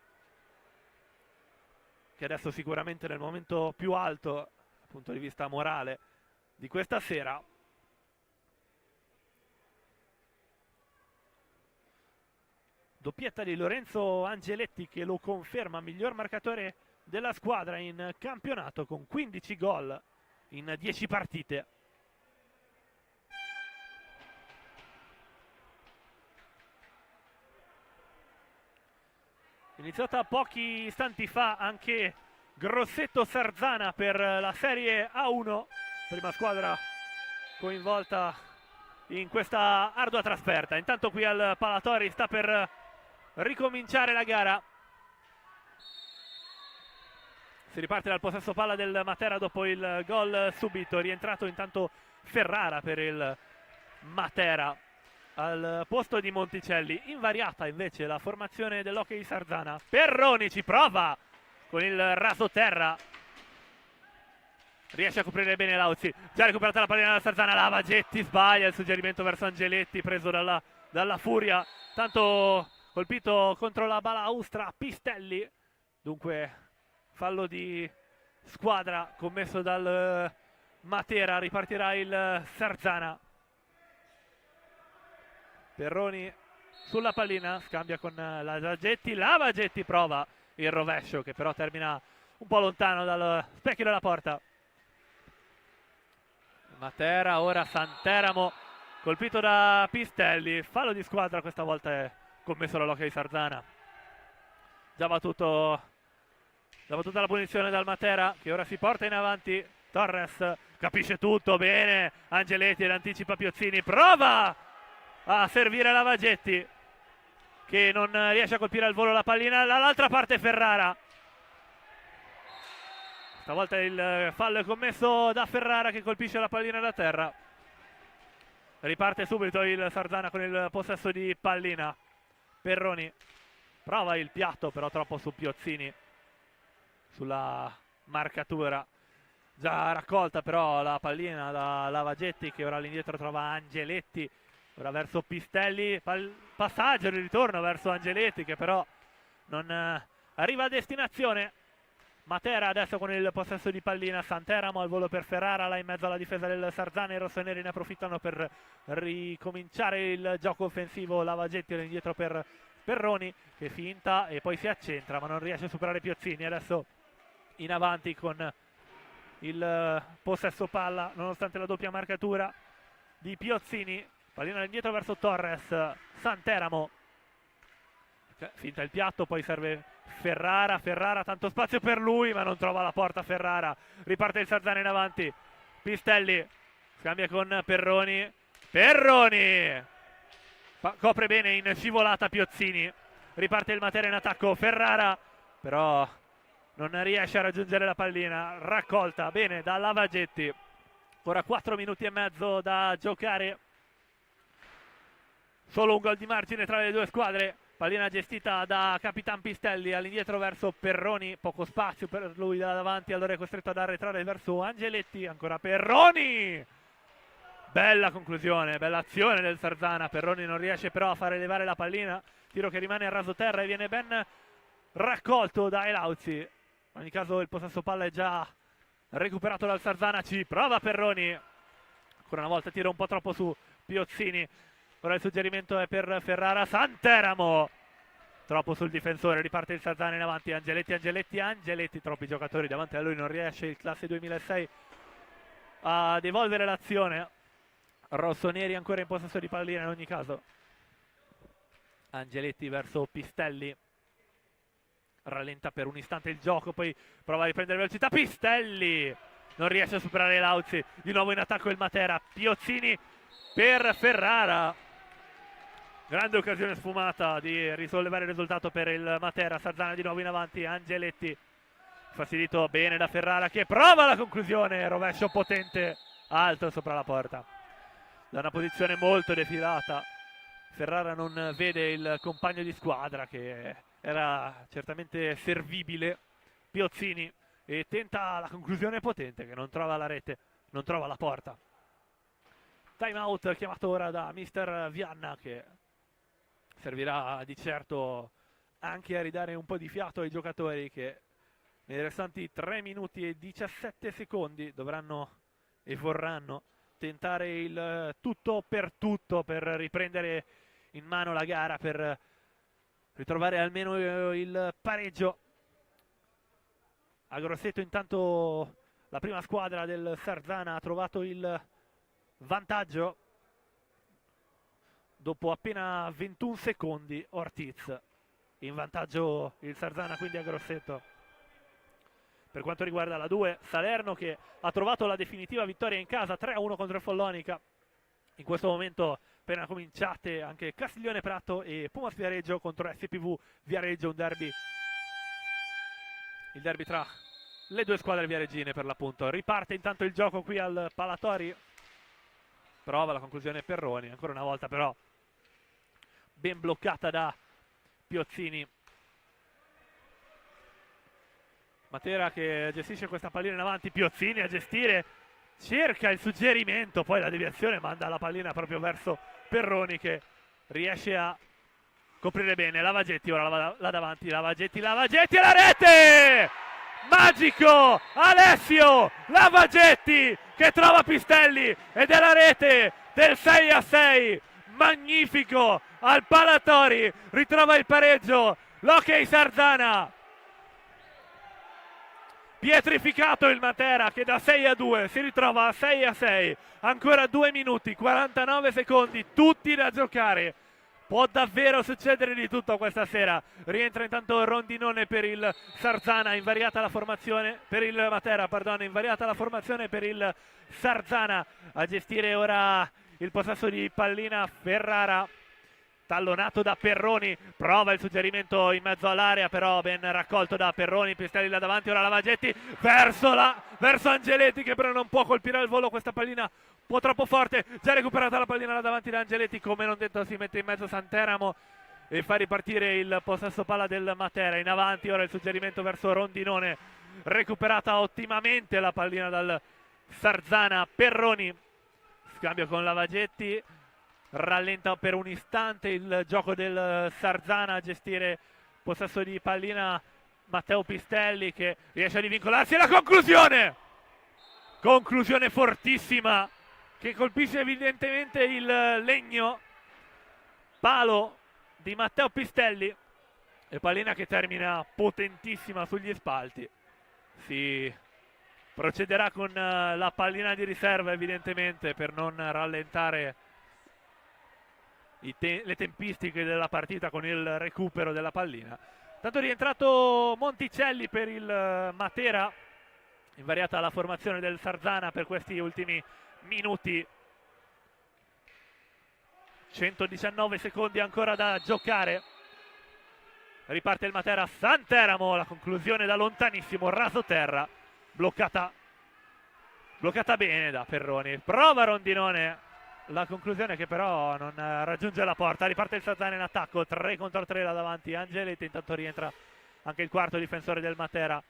che adesso sicuramente nel momento più alto dal punto di vista morale di questa sera. Doppietta di Lorenzo Angeletti, che lo conferma miglior marcatore della squadra in campionato con 15 gol in 10 partite. Iniziata pochi istanti fa anche Grosseto Sarzana per la Serie A1, prima squadra coinvolta in questa ardua trasferta. Intanto qui al Palatori sta per ricominciare la gara. Si riparte dal possesso palla del Matera dopo il gol subito. Rientrato intanto Ferrara per il Matera al posto di Monticelli. Invariata invece la formazione dell'Hockey Sarzana. Perroni ci prova con il raso terra, riesce a coprire bene Lauzi. Già recuperata la pallina dalla Sarzana, Lavagetti sbaglia il suggerimento verso Angeletti, preso dalla furia, tanto colpito contro la balaustra Pistelli. Dunque fallo di squadra commesso dal Matera. Ripartirà il Sarzana. Perroni sulla pallina, scambia con Lavagetti prova il rovescio, che però termina un po' lontano dal specchio della porta. Matera, ora Santeramo, colpito da Pistelli. Fallo di squadra, questa volta è commesso dall'Hockey Sarzana. Già battuta la punizione dal Matera, che ora si porta in avanti. Torres capisce tutto bene, Angeletti ed anticipa Piozzini, prova a servire Lavagetti, che non riesce a colpire al volo la pallina. Dall'altra parte Ferrara, stavolta il fallo è commesso da Ferrara, che colpisce la pallina da terra. Riparte subito il Sarzana con il possesso di pallina. Perroni prova il piatto, però troppo su Piozzini sulla marcatura. Già raccolta però la pallina da Lavagetti, che ora all'indietro trova Angeletti. Ora verso Pistelli, passaggio di ritorno verso Angeletti, che però non arriva a destinazione. Matera adesso con il possesso di pallina. Santeramo al volo per Ferrara, là in mezzo alla difesa del Sarzana. I rossoneri ne approfittano per ricominciare il gioco offensivo. Lavagetti all'indietro per Perroni, che finta e poi si accentra ma non riesce a superare Piozzini. Adesso in avanti con il possesso palla, nonostante la doppia marcatura di Piozzini. Pallina indietro verso Torres. Santeramo finta il piatto, poi serve Ferrara, tanto spazio per lui ma non trova la porta Ferrara. Riparte il Sarzana in avanti. Pistelli scambia con Perroni, copre bene in scivolata Piozzini. Riparte il Matera in attacco. Ferrara però non riesce a raggiungere la pallina, raccolta bene da Lavagetti. Ora 4 minuti e mezzo da giocare, solo un gol di margine tra le due squadre. Pallina gestita da Capitan Pistelli all'indietro verso Perroni, poco spazio per lui da davanti, allora è costretto ad arretrare verso Angeletti. Ancora Perroni, bella conclusione, bella azione del Sarzana. Perroni non riesce però a fare levare la pallina, tiro che rimane a raso terra e viene ben raccolto da Elauzi. In ogni caso il possesso palla è già recuperato dal Sarzana. Ci prova Perroni, ancora una volta tira un po' troppo su Piozzini. Ora il suggerimento è per Ferrara. Santeramo troppo sul difensore, riparte il Sarzana in avanti. Angeletti, troppi giocatori davanti a lui, non riesce il classe 2006 a devolvere l'azione. Rossoneri ancora in possesso di pallina in ogni caso. Angeletti verso Pistelli, rallenta per un istante il gioco, poi prova a riprendere velocità. Pistelli non riesce a superare Lauzi, di nuovo in attacco il Matera. Piozzini per Ferrara, grande occasione sfumata di risollevare il risultato per il Matera. Sarzana di nuovo in avanti. Angeletti fastidito bene da Ferrara, che prova la conclusione, rovescio potente alto sopra la porta da una posizione molto defilata. Ferrara non vede il compagno di squadra, che era certamente servibile, Piozzini, e tenta la conclusione potente, che non trova la rete, non trova la porta. Time out chiamato ora da mister Vianna, che servirà di certo anche a ridare un po' di fiato ai giocatori che nei restanti 3 minuti e 17 secondi dovranno e vorranno tentare il tutto per riprendere in mano la gara, per ritrovare almeno il pareggio. A Grosseto intanto la prima squadra del Sarzana ha trovato il vantaggio dopo appena 21 secondi. Ortiz in vantaggio il Sarzana quindi a Grosseto. Per quanto riguarda la 2, Salerno che ha trovato la definitiva vittoria in casa 3-1 contro il Follonica. In questo momento appena cominciate anche Castiglione Prato e Pumas Viareggio contro SPV Viareggio, un derby, il derby tra le due squadre viareggine per l'appunto. Riparte intanto il gioco qui al Palatori, prova la conclusione Perroni, ancora una volta però ben bloccata da Piozzini. Matera che gestisce questa pallina in avanti, Piozzini a gestire, cerca il suggerimento, poi la deviazione manda la pallina proprio verso Perroni che riesce a coprire bene. Lavagetti ora là davanti, Lavagetti e la rete! Magico Alessio Lavagetti che trova Pistelli ed è la rete del 6-6, magnifico al Palatori, ritrova il pareggio l'Hockey Sarzana. Pietrificato il Matera che da 6-2 si ritrova a 6-6, ancora 2 minuti 49 secondi tutti da giocare. Può davvero succedere di tutto questa sera. Rientra intanto Rondinone per il Sarzana, invariata la formazione per il Matera, pardon, invariata la formazione per il Sarzana. A gestire ora il possesso di pallina Ferrara, tallonato da Perroni, prova il suggerimento in mezzo all'area, però ben raccolto da Perroni. Pistelli là davanti, ora Lavagetti verso Angeletti che però non può colpire al volo questa pallina un po' troppo forte. Già recuperata la pallina là davanti da Angeletti, come non detto si mette in mezzo Santeramo e fa ripartire il possesso palla del Matera. In avanti ora il suggerimento verso Rondinone, recuperata ottimamente la pallina dal Sarzana. Perroni, scambio con Lavagetti, rallenta per un istante il gioco del Sarzana, a gestire possesso di pallina Matteo Pistelli che riesce a divincolarsi e la conclusione fortissima che colpisce evidentemente il legno, palo di Matteo Pistelli e pallina che termina potentissima sugli spalti. Si procederà con la pallina di riserva evidentemente per non rallentare le tempistiche della partita con il recupero della pallina. Tanto rientrato Monticelli per il Matera, invariata la formazione del Sarzana per questi ultimi minuti. 119 secondi ancora da giocare. Riparte il Matera, Santeramo, la conclusione da lontanissimo, raso terra, bloccata bene da Perroni. Prova Rondinone, la conclusione che però non raggiunge la porta. Riparte il Sarzana in attacco, 3 contro 3 là davanti Angeletti. Intanto rientra anche il quarto difensore del Matera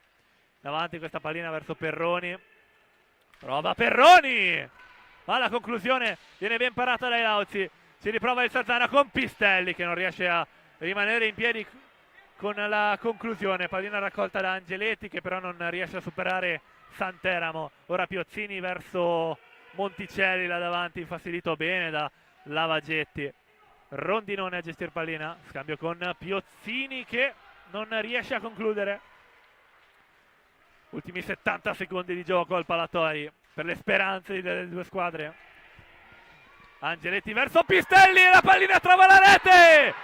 davanti, questa pallina verso Perroni, prova Perroni, ma la conclusione viene ben parata dai Lauzi. Si riprova il Sarzana con Pistelli che non riesce a rimanere in piedi con la conclusione. Pallina raccolta da Angeletti che però non riesce a superare Santeramo. Ora Piozzini verso Monticelli là davanti, infastidito bene da Lavagetti. Rondinone a gestire pallina, scambio con Piozzini che non riesce a concludere. Ultimi 70 secondi di gioco al Palatori per le speranze delle due squadre. Angeletti verso Pistelli e la pallina trova la rete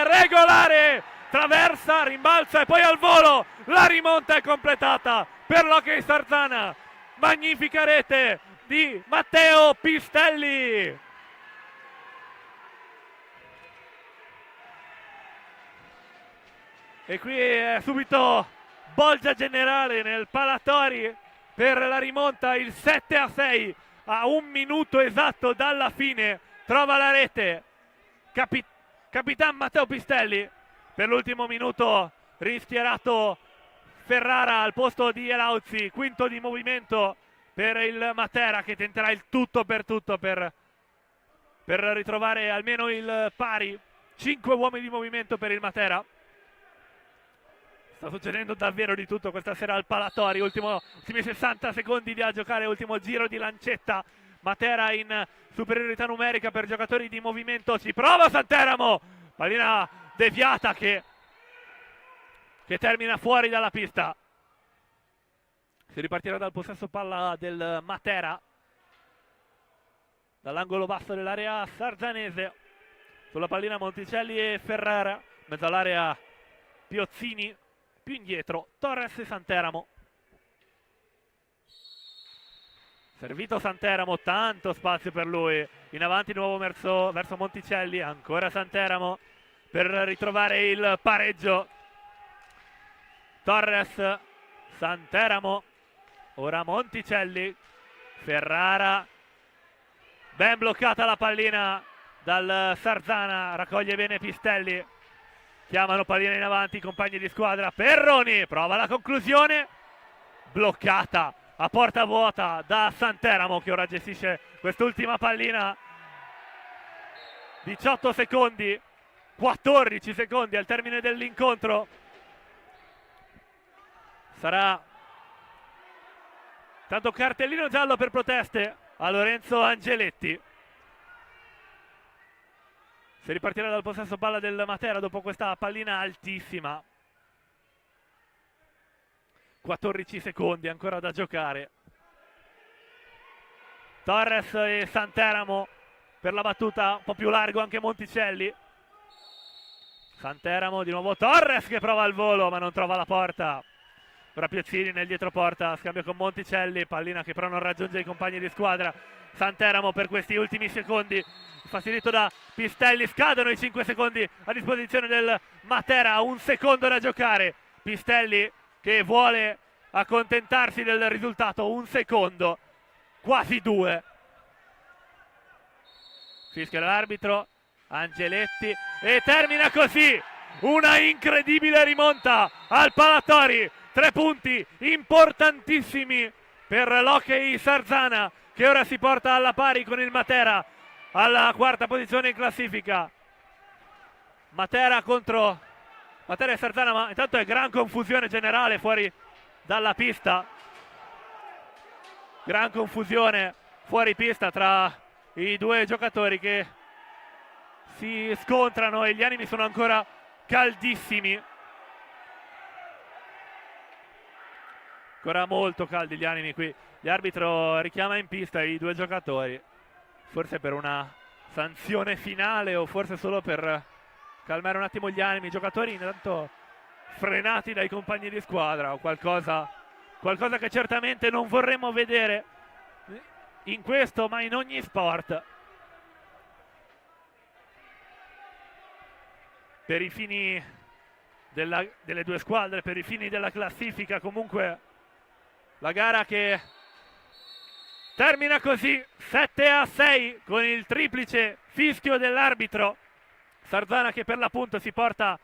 regolare, traversa, rimbalza e poi al volo la rimonta è completata per l'Hockey Sarzana. Magnifica rete di Matteo Pistelli. E qui è subito bolgia generale nel Palatori per la rimonta, il 7-6 a 1 minuto esatto dalla fine. Trova la rete Capitan Matteo Pistelli. Per l'ultimo minuto rischierato Ferrara al posto di Elauzi, quinto di movimento per il Matera che tenterà il tutto per ritrovare almeno il pari 5 uomini di movimento per il Matera. Sta succedendo davvero di tutto questa sera al Palatori. Ultimi 60 secondi da giocare, ultimo giro di lancetta. Matera in superiorità numerica per giocatori di movimento. Ci prova Santeramo, pallina deviata che termina fuori dalla pista. Si ripartirà dal possesso palla del Matera dall'angolo basso dell'area sarzanese. Sulla pallina Monticelli e Ferrara, mezzo all'area Piozzini, più indietro Torres e Santeramo. Servito Santeramo, tanto spazio per lui, in avanti di nuovo verso Monticelli, ancora Santeramo per ritrovare il pareggio. Torres, Santeramo, ora Monticelli, Ferrara, ben bloccata la pallina dal Sarzana, raccoglie bene Pistelli, chiamano pallina in avanti i compagni di squadra. Perroni prova la conclusione, bloccata a porta vuota da Santeramo che ora gestisce quest'ultima pallina. 18 secondi, 14 secondi al termine dell'incontro. Sarà tanto cartellino giallo per proteste a Lorenzo Angeletti. Si ripartirà dal possesso palla del Matera dopo questa pallina altissima. 14 secondi ancora da giocare. Torres e Santeramo per la battuta, un po' più largo anche Monticelli. Santeramo, di nuovo Torres che prova il volo ma non trova la porta. Ora Piozzini nel dietroporta, scambio con Monticelli, pallina che però non raggiunge i compagni di squadra. Santeramo per questi ultimi secondi, fastidito da Pistelli, scadono i 5 secondi a disposizione del Matera, un secondo da giocare. Pistelli che vuole accontentarsi del risultato, un secondo, quasi 2. Fischia l'arbitro, Angeletti, e termina così una incredibile rimonta al Palatori. 3 punti importantissimi per l'Hockey Sarzana che ora si porta alla pari con il Matera alla 4ª posizione in classifica. Matera e Sarzana, ma intanto è gran confusione generale fuori dalla pista. Gran confusione fuori pista tra i due giocatori che si scontrano e gli animi sono ancora caldissimi. Ancora molto caldi gli animi qui. L'arbitro richiama in pista i due giocatori, forse per una sanzione finale o forse solo per calmare un attimo gli animi. I giocatori intanto frenati dai compagni di squadra, o qualcosa che certamente non vorremmo vedere in questo, ma in ogni sport. Per i fini delle due squadre, per i fini della classifica, comunque la gara che termina così 7-6 con il triplice fischio dell'arbitro. Sarzana che per l'appunto si porta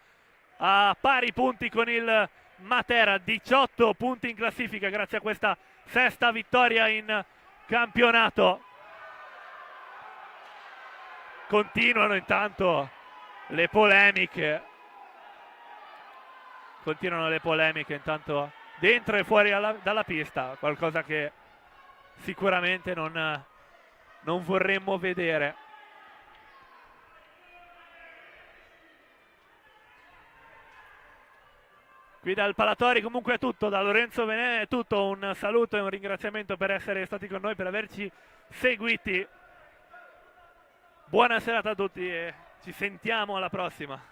a pari punti con il Matera, 18 punti in classifica grazie a questa 6ª vittoria in campionato. Continuano intanto le polemiche. Intanto dentro e fuori dalla pista, qualcosa che sicuramente non vorremmo vedere. Qui dal Palatori comunque è tutto, da Lorenzo Venè è tutto, un saluto e un ringraziamento per essere stati con noi, per averci seguiti. Buona serata a tutti e ci sentiamo alla prossima.